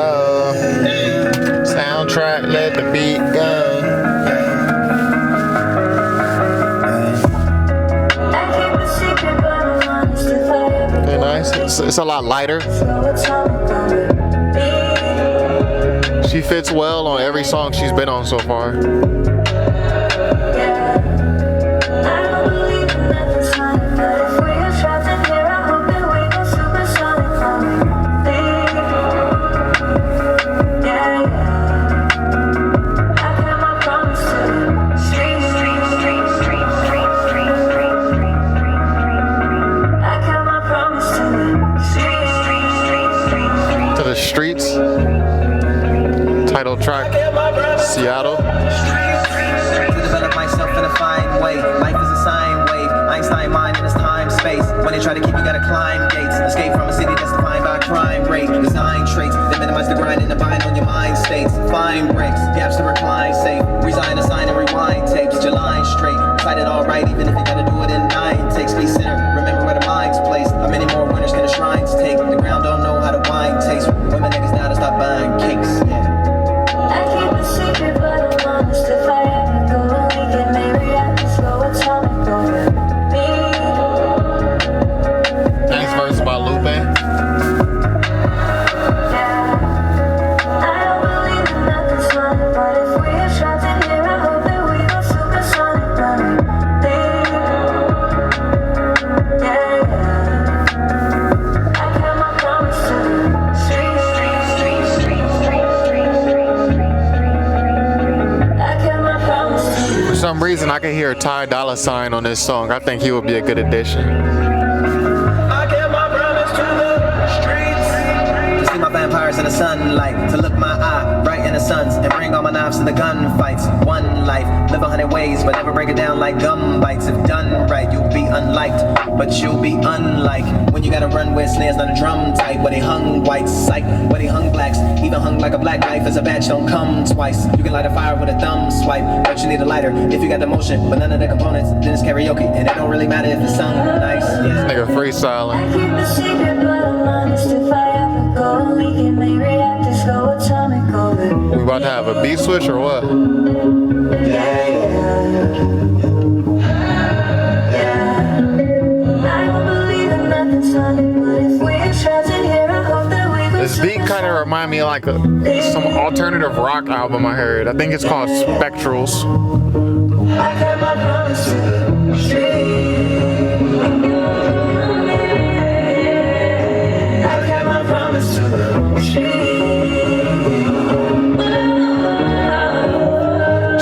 soundtrack, let the beat go. Okay, nice. It's a lot lighter. She fits well on every song she's been on so far. Streets, title track, Seattle. To develop myself in a fine way. Life is a sine wave. Einstein mind in his time space. When they try to keep you, gotta climb gates. Escape from a city that's defined by crime rate. Design traits that minimize the grind and the bind on your mind states. Fine breaks, gaps to recline safe. Resign, assign, and rewind tapes. Your line straight. Fight it all right, even if you gotta do it in 9 takes. Be center. Remember where the mind's placed. How many more winners can the shrines take? The ground don't know how the wine tastes. Women niggas now to stop buying cakes. Yeah. I keep a secret, but I'm honest. If I ever go and we get married, I just go atomic over me. Nice verse by Lupe. Yeah. I don't believe in nothing's funny, but if we are trapped in here, I hope that we go supersonic running. Yeah, yeah. I kept my promise to the streets. For some reason, I can hear Ty Dolla $ign on this song. I think he would be a good addition. I kept my promise to the streets. To see my vampires in the sunlight. To look my eye right in the sun's and bring all my knives to the gunfights. One life, live 100 ways, but never break it down like gum bites. If done right, you'll be unliked, but you'll be unlike when you gotta run where snares not a drum type. Where they hung whites, psych, where they hung blacks. Even hung like a black knife as a batch don't come twice. You can light a fire with a thumb swipe, but you need a lighter if you got the motion, but none of the components. Then it's karaoke, and it don't really matter if it's sung nice. Yeah. Nigga freestyling. I keep a secret, but I'm honest. If I ever go and we get married, I just go atomic over. We about to have a beat switch or what? Yeah. I don't believe in nothing's funny, but if we're trapped in here, I hope that we go. This beat kind of of remind me of like some alternative rock album I heard. I think it's called Spectrals. I kept my promise to the street. I kept my promise to the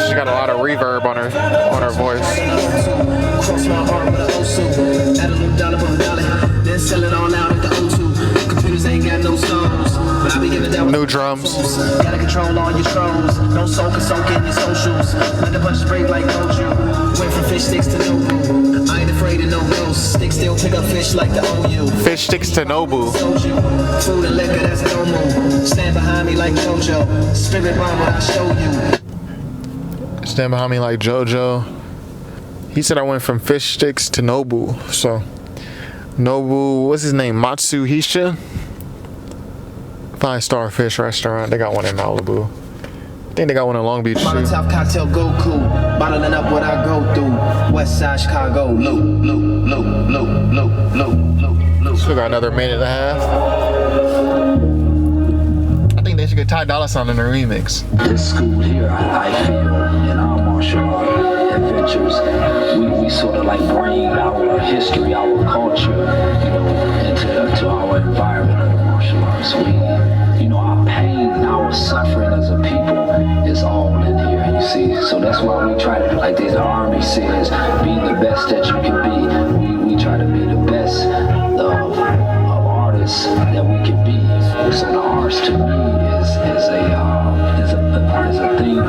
She got a lot of reverb on her voice. Cross my arm with an O2. Add a little dollar for a dollar. Then sell it all out at the O2. Computers ain't got no songs, but I be giving that New drums. Gotta control all your trolls. No soak and soak in your socials. Let the punch break like Goju. Went from fish sticks to Nobu. I ain't afraid of no ghosts. Sticks still pick up fish like the OU. Fish sticks to Nobu. Soju. Food and liquor, that's normal. Stand behind me like JoJo. Spirit bomb, what I show you. Stand behind me like JoJo. He said I went from fish sticks to Nobu. So, Nobu, what's his name? Matsuhisha? 5-star fish restaurant. They got one in Malibu. I think they got one in Long Beach too. Molotov cocktail Goku. Bottling up what I go through. West Side Chicago. Still got another minute and a half. I think they should get Ty Dolla $ign in the remix. This school here, I feel, in our martial art adventures, we sort of like bring our history, our culture, into our environment of the martial arts. Our pain, our suffering as a people is all in here, you see. So that's why we try to, like the Army says, be the best that you can be. We try to be the best of artists that we can be. So the arts to me is a thing of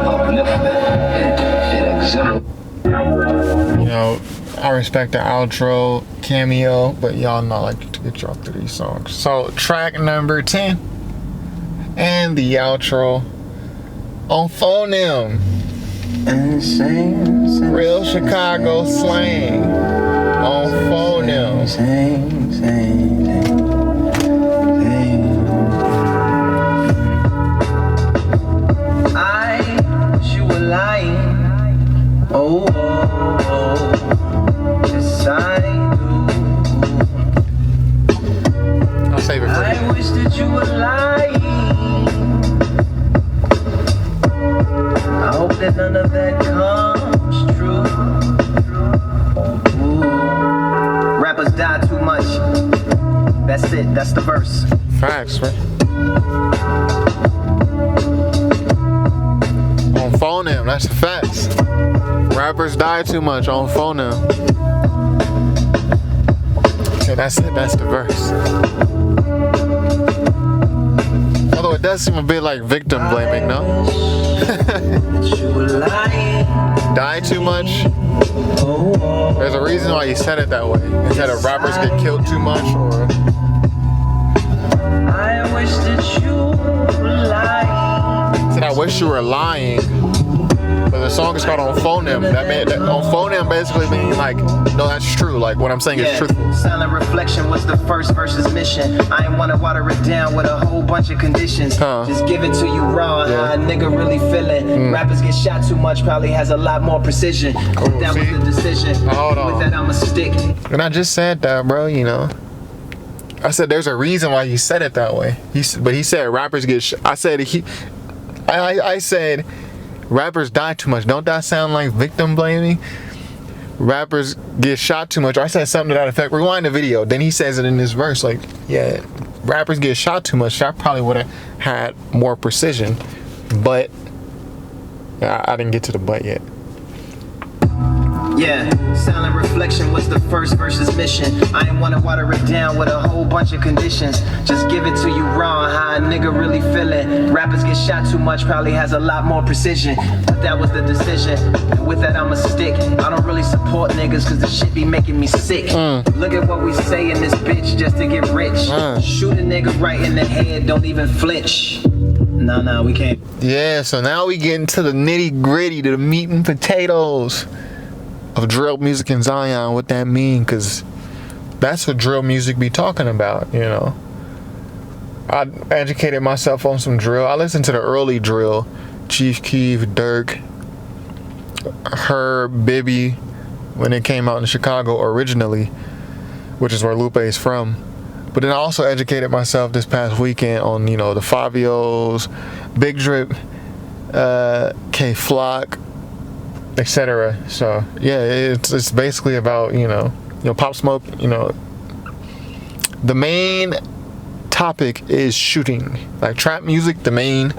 upliftment. It exemplifies. I respect the outro cameo, but y'all not like to get y'all through these songs. So track number 10 and the outro on Phonem. Real Chicago slang on Phonem. I wish you were lying. Oh, yes I do. I'll save it for I you. wish that you were lying. I hope that none of that comes true. Ooh. Rappers die too much. That's it, that's the verse. Facts, man. On Phonem, that's the facts. Rappers die too much on Phonem. Okay, that's it, that's the verse. Although it does seem a bit like victim blaming, no? Die too much? There's a reason why you said it that way. Instead of rappers get killed too much, or... I wish that you were lying. Said I wish you were lying. But the song is called On Phonem. That On Phonem basically means like, no, that's true. Like what I'm saying is truthful. Silent reflection was the first verse's mission. I ain't wanna water it down with a whole bunch of conditions. Just give it to you raw, how a nigga really feeling. Rappers get shot too much, probably has a lot more precision. That was the decision. Hold on. With that I'ma stick. And I just said that, bro, I said there's a reason why he said it that way. But he said rappers get I said rappers die too much. Don't that sound like victim blaming? Rappers get shot too much. I said something to that effect. Rewind the video. Then he says it in this verse. Like, yeah, rappers get shot too much. I probably would have had more precision. But I didn't get to the but yet. Yeah, silent reflection was the first verse's mission. I ain't wanna water it down with a whole bunch of conditions. Just give it to you raw, how a nigga really feeling. Rappers get shot too much, probably has a lot more precision. But that was the decision, and with that I'ma stick. I don't really support niggas cause the shit be making me sick. Look at what we say in this bitch just to get rich. Shoot a nigga right in the head, don't even flinch. No, we can't. Yeah, so now we get into the nitty gritty, to the meat and potatoes of drill music in Zion, what that mean, because that's what drill music be talking about, I educated myself on some drill. I listened to the early drill, Chief Keef, Dirk, Herb, Bibby, when it came out in Chicago originally, which is where Lupe is from. But then I also educated myself this past weekend on, you know, the Favios, Big Drip, K-Flock, etc. So yeah, it's basically about, you know, Pop Smoke, you know, the main topic is shooting. Like trap music, the main,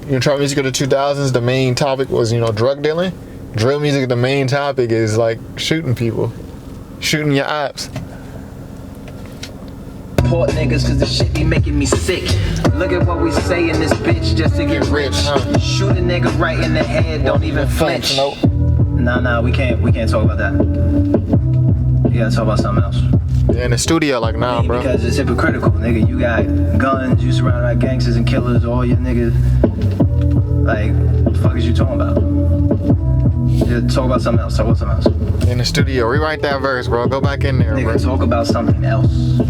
you know, trap music of the 2000s, the main topic was, you know, drug dealing. Drill music, the main topic is like shooting people, shooting your ops. Poor niggas, cause the shit be making me sick. Look at what we say in this bitch just to get rich. Huh? Shoot a nigga right in the head, don't even flinch. Nope. Nah, we can't talk about that. You gotta talk about something else. Yeah, in the studio, like, nah, bro. Because it's hypocritical, nigga. You got guns, you surrounded by gangsters and killers, all your niggas. Like, what the fuck is you talking about? Yeah, talk about something else. Talk about something else. In the studio, rewrite that verse, bro. Go back in there, Nigga, bro. talk about something else.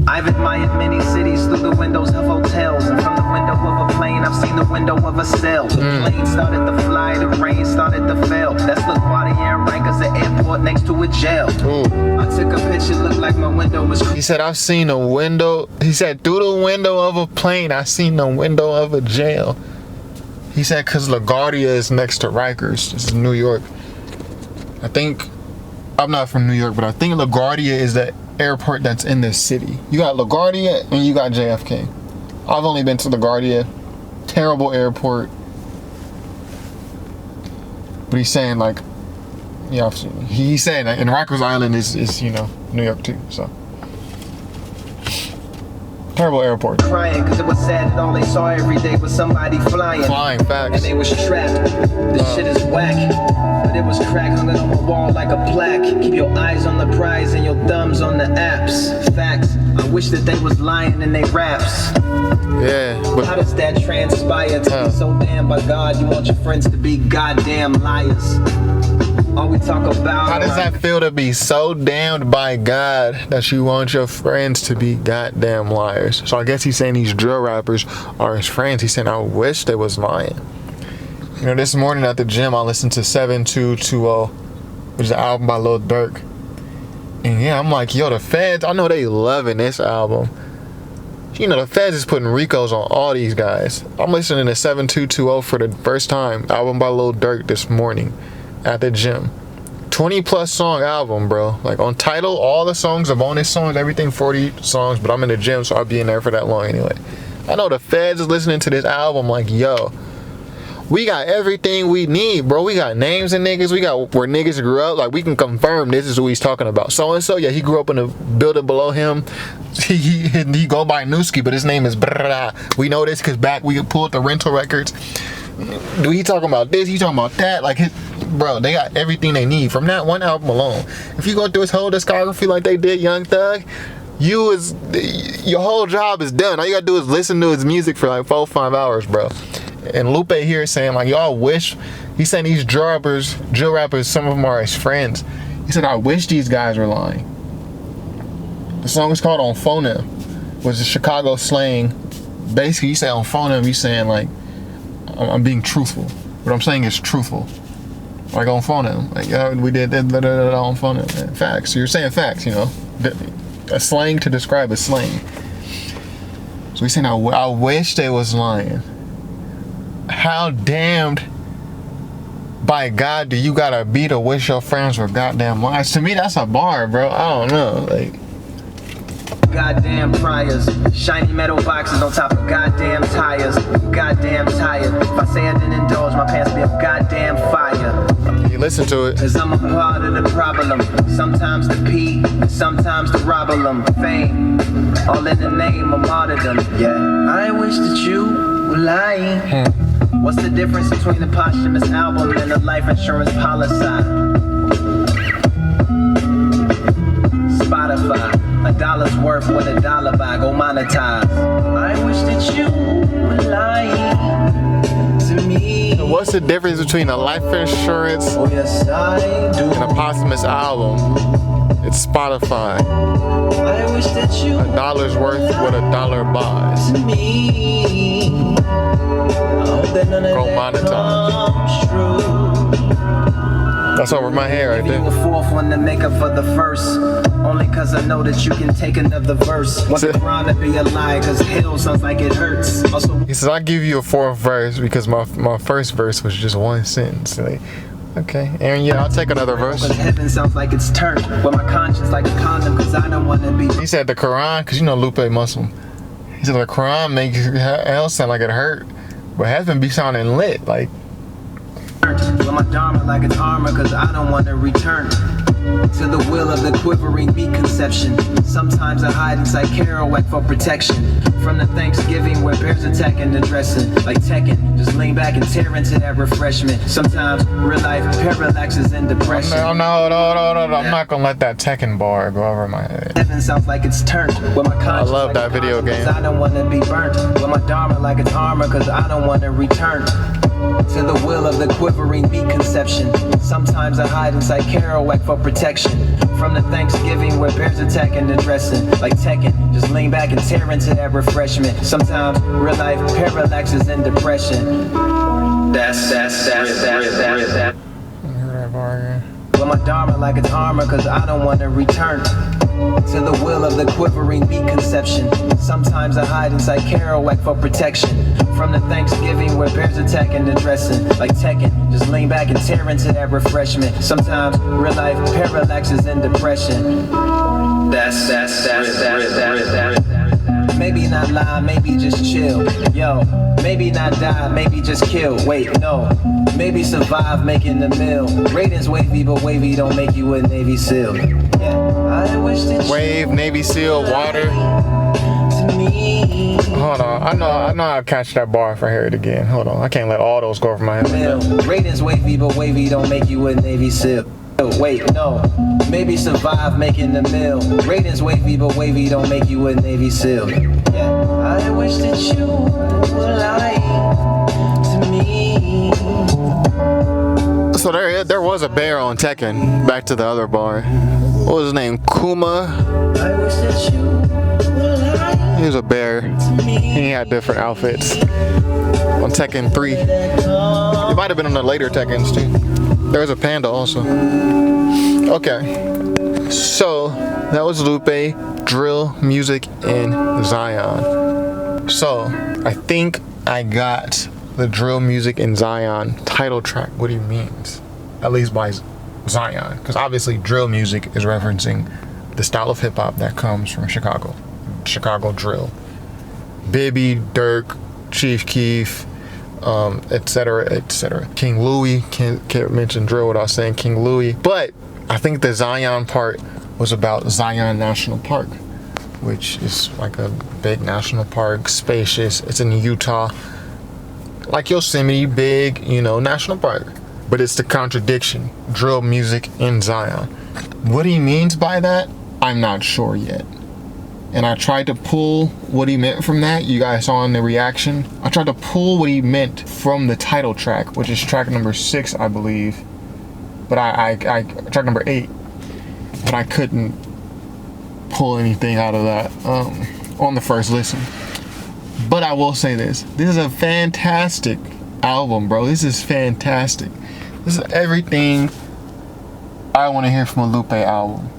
I've admired many cities through the windows of hotels, and from the window of a plane, I've seen the window of a cell. The plane started to fly, the rain started to fail. That's LaGuardia and Rikers, the airport next to a jail. Ooh. I took a picture, looked like my window was. He said, I've seen a window. He said, through the window of a plane, I seen the window of a jail. He said, because LaGuardia is next to Rikers. This is New York. I think, I'm not from New York, but I think LaGuardia is the airport that's in this city. You got LaGuardia and you got JFK. I've only been to LaGuardia. Terrible airport. But he's saying, like, yeah, he's saying that, and Rikers Island is, you know, New York too, so. Terrible airport. Crying because it was sad that all they saw every day was somebody flying. Flying, facts. And they was trapped. This shit is whack. But it was crack hung on the wall like a plaque. Keep your eyes on the prize and your thumbs on the apps. Facts. I wish that they was lying in they raps. Yeah, but how does that transpire to be so damn by God? You want your friends to be goddamn liars. All we talk about. How does that feel to be so damned by God that you want your friends to be goddamn liars? So I guess he's saying these drill rappers are his friends. He's saying, I wish they was lying. You know, this morning at the gym, I listened to 7220, which is an album by Lil Durk. And yeah, I'm like, yo, the feds, I know they loving this album. You know, the feds is putting Ricos on all these guys. I'm listening to 7220 for the first time, album by Lil Durk this morning at the gym. 20 plus song album, bro. Like on Tidal, all the songs, the bonus songs, everything 40 songs, but I'm in the gym, so I'll be in there for that long anyway. I know the feds is listening to this album like, yo, we got everything we need, bro. We got names and niggas. We got where niggas grew up. Like, we can confirm this is who he's talking about. So-and-so, yeah, he grew up in the building below him. He go by Newski, but his name is Brrrah. We know this because back we pulled the rental records. He talking about this, he talking about that. Like, bro, they got everything they need from that one album alone. If you go through his whole discography like they did Young Thug, your whole job is done. All you gotta do is listen to his music for like 4-5 hours, bro. And Lupe here is saying, like, y'all wish, he's saying these drill rappers, some of them are his friends. He said, I wish these guys were lying. The song is called On Phonem, which is Chicago slang. Basically, you say on Phonem, you saying, like, I'm being truthful. What I'm saying is truthful. Like on Phonem. Like, yeah, we did that on Phonem. Facts. So you're saying facts, you know. A slang to describe a slang. So he's saying, I wish they was lying. How damned by God do you gotta be to wish your friends were goddamn liars? To me, that's a bar, bro. I don't know. Like, goddamn priors, shiny metal boxes on top of goddamn tires. Goddamn tired. If I say I didn't indulge, my pants be a goddamn fire. you listen to it. Cause I'm a part of the problem. Sometimes the P, sometimes the robberlum. Fame, all in the name of martyrdom. Yeah, I wish that you were lying. What's the difference between a posthumous album and a life insurance policy? Spotify, $1's worth what $1 buy, go monetize. I wish that you were lying to me. What's the difference between a life insurance Oh yes, I do. and a posthumous album? It's Spotify. I wish that you $1's worth what $1 buys. to me. I hope that none of Go that monetize. comes true. That's over my hair right Give you there. a fourth one to make up for the first. Only cause I know that you can take another verse. Want the Quran to be a lie, cause hell sounds like it hurts. Also, He says, I'll give you a fourth verse because my first verse was just one sentence. Like, okay, Aaron, yeah, I'll take another verse. cause heaven sounds like it's turned. With my conscience like a condom, cause I don't wanna be He said the Quran, because you know Lupe Muslim. He said the Quran makes hell sound like it hurt, but heaven be sounding lit. Like, with my dharma like it's armor, cause I don't wanna return to the will of the quivering beat conception. Sometimes I hide inside Kerouac for protection from the Thanksgiving where bears attacking the dressing. Like Tekken, just lean back and tear into that refreshment. Sometimes real life parallaxes in depression. I'm not gonna let that Tekken bar go over my head. Heaven sounds like it's turned. With my conscience love like that a video condom, game. cause I don't wanna be burnt. With my dharma like it's armor, cause I don't wanna return to the will of the quivering beat conception. Sometimes I hide inside Kerouac for protection from the Thanksgiving where bears attacking the dressing. Like Tekken, just lean back and tear into that refreshment. Sometimes real life parallaxes in depression. That's Hear that bar again? with my dharma like it's armor, cause I don't wanna return to the will of the quivering beat conception. Sometimes I hide inside Kerouac for protection from the Thanksgiving where bears attacking the dressing. Like Tekken, just lean back and tear into that refreshment. Sometimes real life parallaxes in depression. Maybe not lie, maybe just chill. Yo, maybe not die, maybe just kill. Wait, no, maybe survive making the meal. Ratings wavy, but wavy don't make you a Navy SEAL. Yeah, I wish that Wave, Navy SEAL, water. to me. Hold on, I know I'll catch that bar if I hear it again. Hold on, I can't let all those go over my head. Ratings wavy, but wavy don't make you a Navy SEAL. Wait, no, maybe survive making the meal. Ratings wavy, but wavy don't make you a Navy SEAL. Yeah, I wish that you would lie to me. So there was a bear on Tekken. Back to the other bar. What was his name? Kuma. I wish that you would lie. He was a bear. He had different outfits. On Tekken 3. It might have been on the later Tekkens too. There was a panda also. Okay. So that was Lupe, drill, music, and Zion. So I think I got the drill music in Zion title track, what he means. At least by Zion. Because obviously drill music is referencing the style of hip hop that comes from Chicago. Chicago drill. Bibby, Dirk, Chief Keef, etc., etc. King Louis, can't mention drill without saying King Louis. But I think the Zion part was about Zion National Park, which is like a big national park, spacious. It's in Utah, like Yosemite, big, national park. But it's the contradiction, drill music in Zion. What he means by that, I'm not sure yet. And I tried to pull what he meant from that. You guys saw in the reaction. I tried to pull what he meant from the title track, which is track number 6, I believe. But I track number 8. But I couldn't pull anything out of that on the first listen. But I will say this. This is a fantastic album, bro. This is fantastic. This is everything I want to hear from a Lupe album.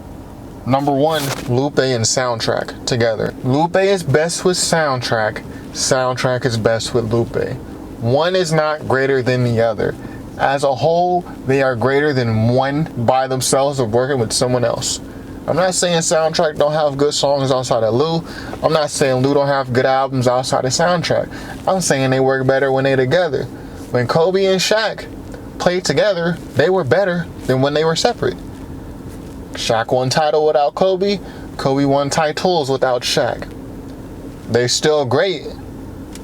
Number 1, Lupe and soundtrack together. Lupe is best with soundtrack. Soundtrack is best with Lupe. One is not greater than the other. As a whole, they are greater than one by themselves or working with someone else. I'm not saying soundtrack don't have good songs outside of Lou. I'm not saying Lou don't have good albums outside of soundtrack. I'm saying they work better when they're together. When Kobe and Shaq played together, they were better than when they were separate. Shaq won title without Kobe. Kobe won titles without Shaq. They're still great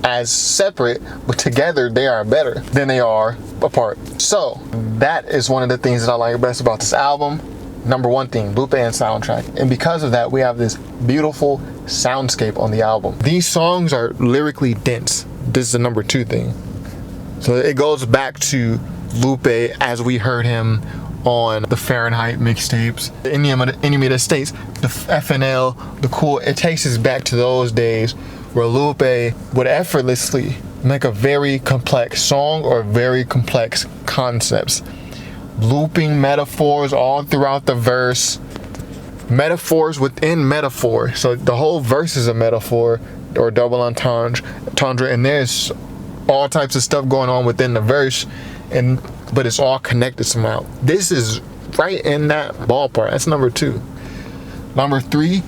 as separate, but together they are better than they are apart. So that is one of the things that I like best about this album. Number 1 thing, Lupe and soundtrack. And because of that, we have this beautiful soundscape on the album. These songs are lyrically dense. This is the number 2 thing. So it goes back to Lupe as we heard him on the Fahrenheit mixtapes, the Enemy of the States, the FNL, the Cool. It takes us back to those days where Lupe would effortlessly make a very complex song or very complex concepts. looping metaphors all throughout the verse, metaphors within metaphor. So the whole verse is a metaphor or double entendre, and there's all types of stuff going on within the verse, but it's all connected somehow. This is right in that ballpark. That's number 2. Number 3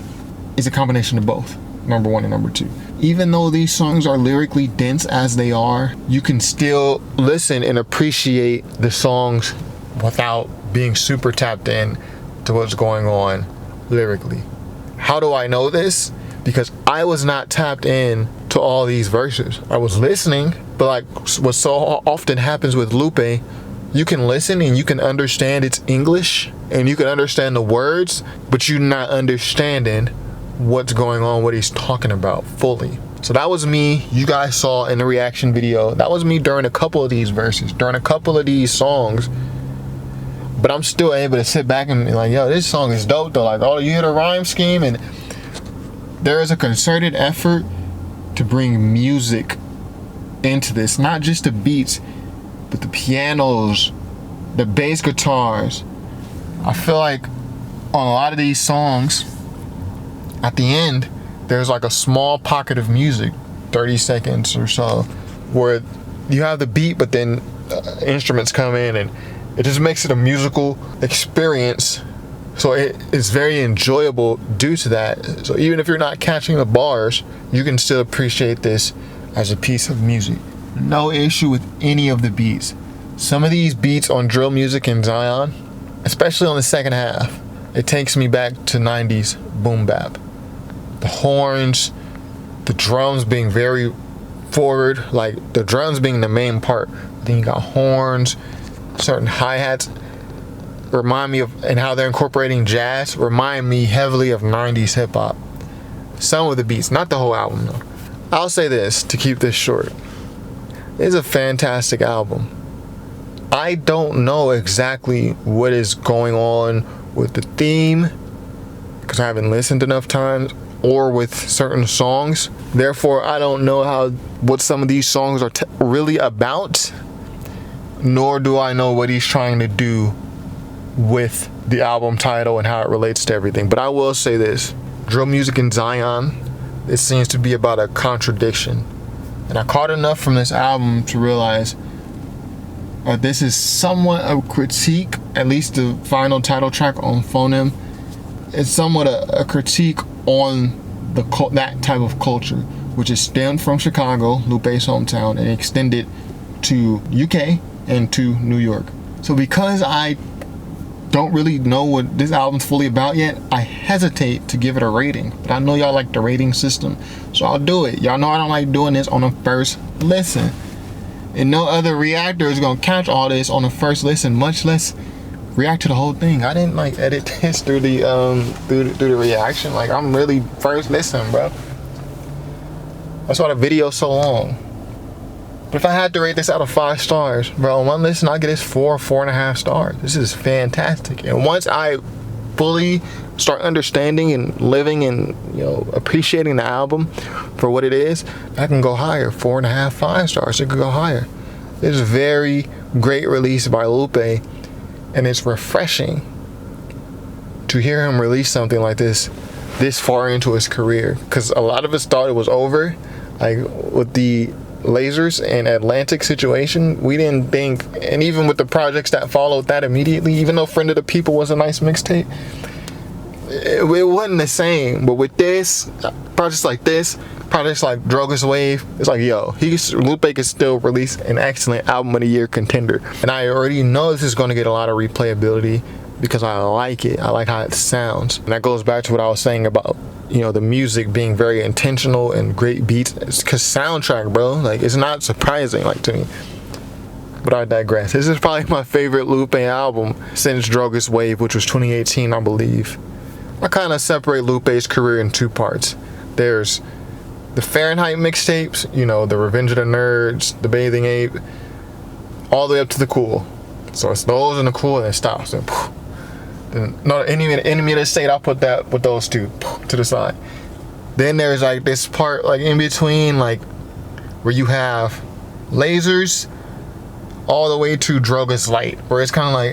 is a combination of both, number 1 and number 2. Even though these songs are lyrically dense as they are, you can still listen and appreciate the songs without being super tapped in to what's going on lyrically. How do I know this? Because I was not tapped in to all these verses. I was listening, but like what so often happens with Lupe, you can listen and you can understand it's English and you can understand the words, but you're not understanding what's going on, what he's talking about fully. So that was me. You guys saw in the reaction video, that was me during a couple of these verses, during a couple of these songs. But I'm still able to sit back and be like, yo, this song is dope though. Like, oh, you hear the rhyme scheme, and there is a concerted effort to bring music into this, not just the beats, but the pianos, the bass guitars. I feel like on a lot of these songs, at the end, there's like a small pocket of music, 30 seconds or so, where you have the beat, but then instruments come in, and it just makes it a musical experience. So it's very enjoyable due to that. So even if you're not catching the bars, you can still appreciate this as a piece of music. No issue with any of the beats. Some of these beats on drill music in Zion, especially on the second half, it takes me back to 90s boom bap. The horns, the drums being very forward, like the drums being the main part. Then you got horns, certain hi-hats remind me of, and how they're incorporating jazz, remind me heavily of 90s hip-hop. Some of the beats, not the whole album though. I'll say this to keep this short. It's a fantastic album. I don't know exactly what is going on with the theme because I haven't listened enough times, or with certain songs. Therefore, I don't know what some of these songs are really about, nor do I know what he's trying to do with the album title and how it relates to everything. But I will say this, drill music in Zion, it seems to be about a contradiction. And I caught enough from this album to realize this is somewhat a critique, at least the final title track on Phonem. It's somewhat a critique on that type of culture, which is stemmed from Chicago, Lupe's hometown, and extended to UK and to New York. So because I don't really know what this album's fully about yet, I hesitate to give it a rating. But I know y'all like the rating system, so I'll do it. Y'all know I don't like doing this on the first listen. And no other reactor is gonna catch all this on the first listen, much less react to the whole thing. I didn't like edit this through the through the reaction. Like, I'm really first listen, bro. That's why the video's so long. But if I had to rate this out of 5 stars, bro, on one listen, I'll get this 4.5 stars. This is fantastic. And once I fully start understanding and living and, you know, appreciating the album for what it is, I can go higher. 4.5, 5 stars. It could go higher. It's a very great release by Lupe, and it's refreshing to hear him release something like this far into his career, because a lot of us thought it was over, like with the Lasers and Atlantic situation. We didn't think, and even with the projects that followed that immediately, even though Friend of the People was a nice mixtape, it wasn't the same. But with this, projects like this, projects like Drogas Wave, it's like, yo, Lupe can still release an excellent album of the year contender. And I already know this is going to get a lot of replayability because I like it. I like how it sounds. And that goes back to what I was saying about, you know, the music being very intentional and great beats. It's cause soundtrack, bro. Like, it's not surprising, like, to me. But I digress. This is probably my favorite Lupe album since Drogas Wave, which was 2018, I believe. I kind of separate Lupe's career in 2 parts. There's the Fahrenheit mixtapes, you know, the Revenge of the Nerds, the Bathing Ape, all the way up to the Cool. So it's those and the Cool, and it stops. And no, Enemy of the State, I'll put that with those 2 to the side. Then there's like this part like in between, like where you have Lasers, all the way to Drug Is Light, where it's kind of like,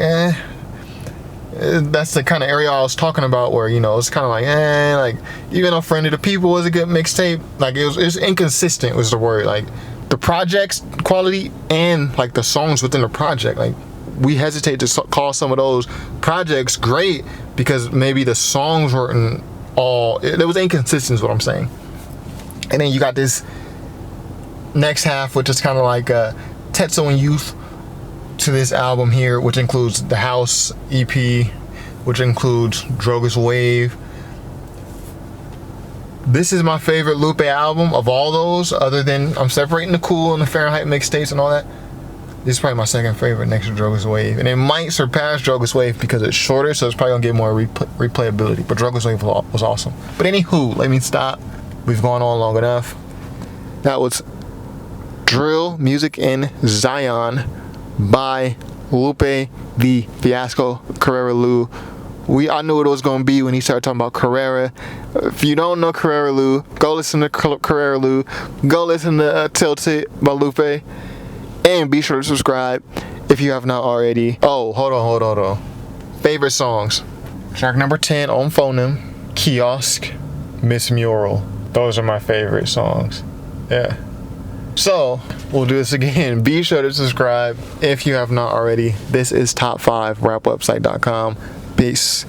that's the kind of area I was talking about, where, you know, it's kind of like, like, even though Friend of the People was a good mixtape, like, it's inconsistent was the word. Like, the project's quality and, like, the songs within the project, like, we hesitate to call some of those projects great because maybe the songs weren't all, there was inconsistent is what I'm saying. And then you got this next half, which is kind of like Tetsu and Youth to this album here, which includes the House EP, which includes Drogas Wave. This is my favorite Lupe album of all those, other than I'm separating the Cool and the Fahrenheit mixtapes and all that. This is probably my second favorite next to Drogas Wave, and it might surpass Drogas Wave because it's shorter, so it's probably gonna get more replayability. But Drogas Wave was awesome. But anywho, let me stop. We've gone on long enough. That was Drill Music in Zion by Lupe the Fiasco Carrera Lou. I knew what it was gonna be when he started talking about Carrera. If you don't know Carrera Lou, go listen to Carrera Lou. Go listen to Tilted by Lupe. And be sure to subscribe if you have not already. Oh, hold on. Favorite songs. Track number 10 on Phonem, KIOSK, Miss Mural. Those are my favorite songs. Yeah. So, we'll do this again. Be sure to subscribe if you have not already. This is Top 5 rapwebsite.com. Peace.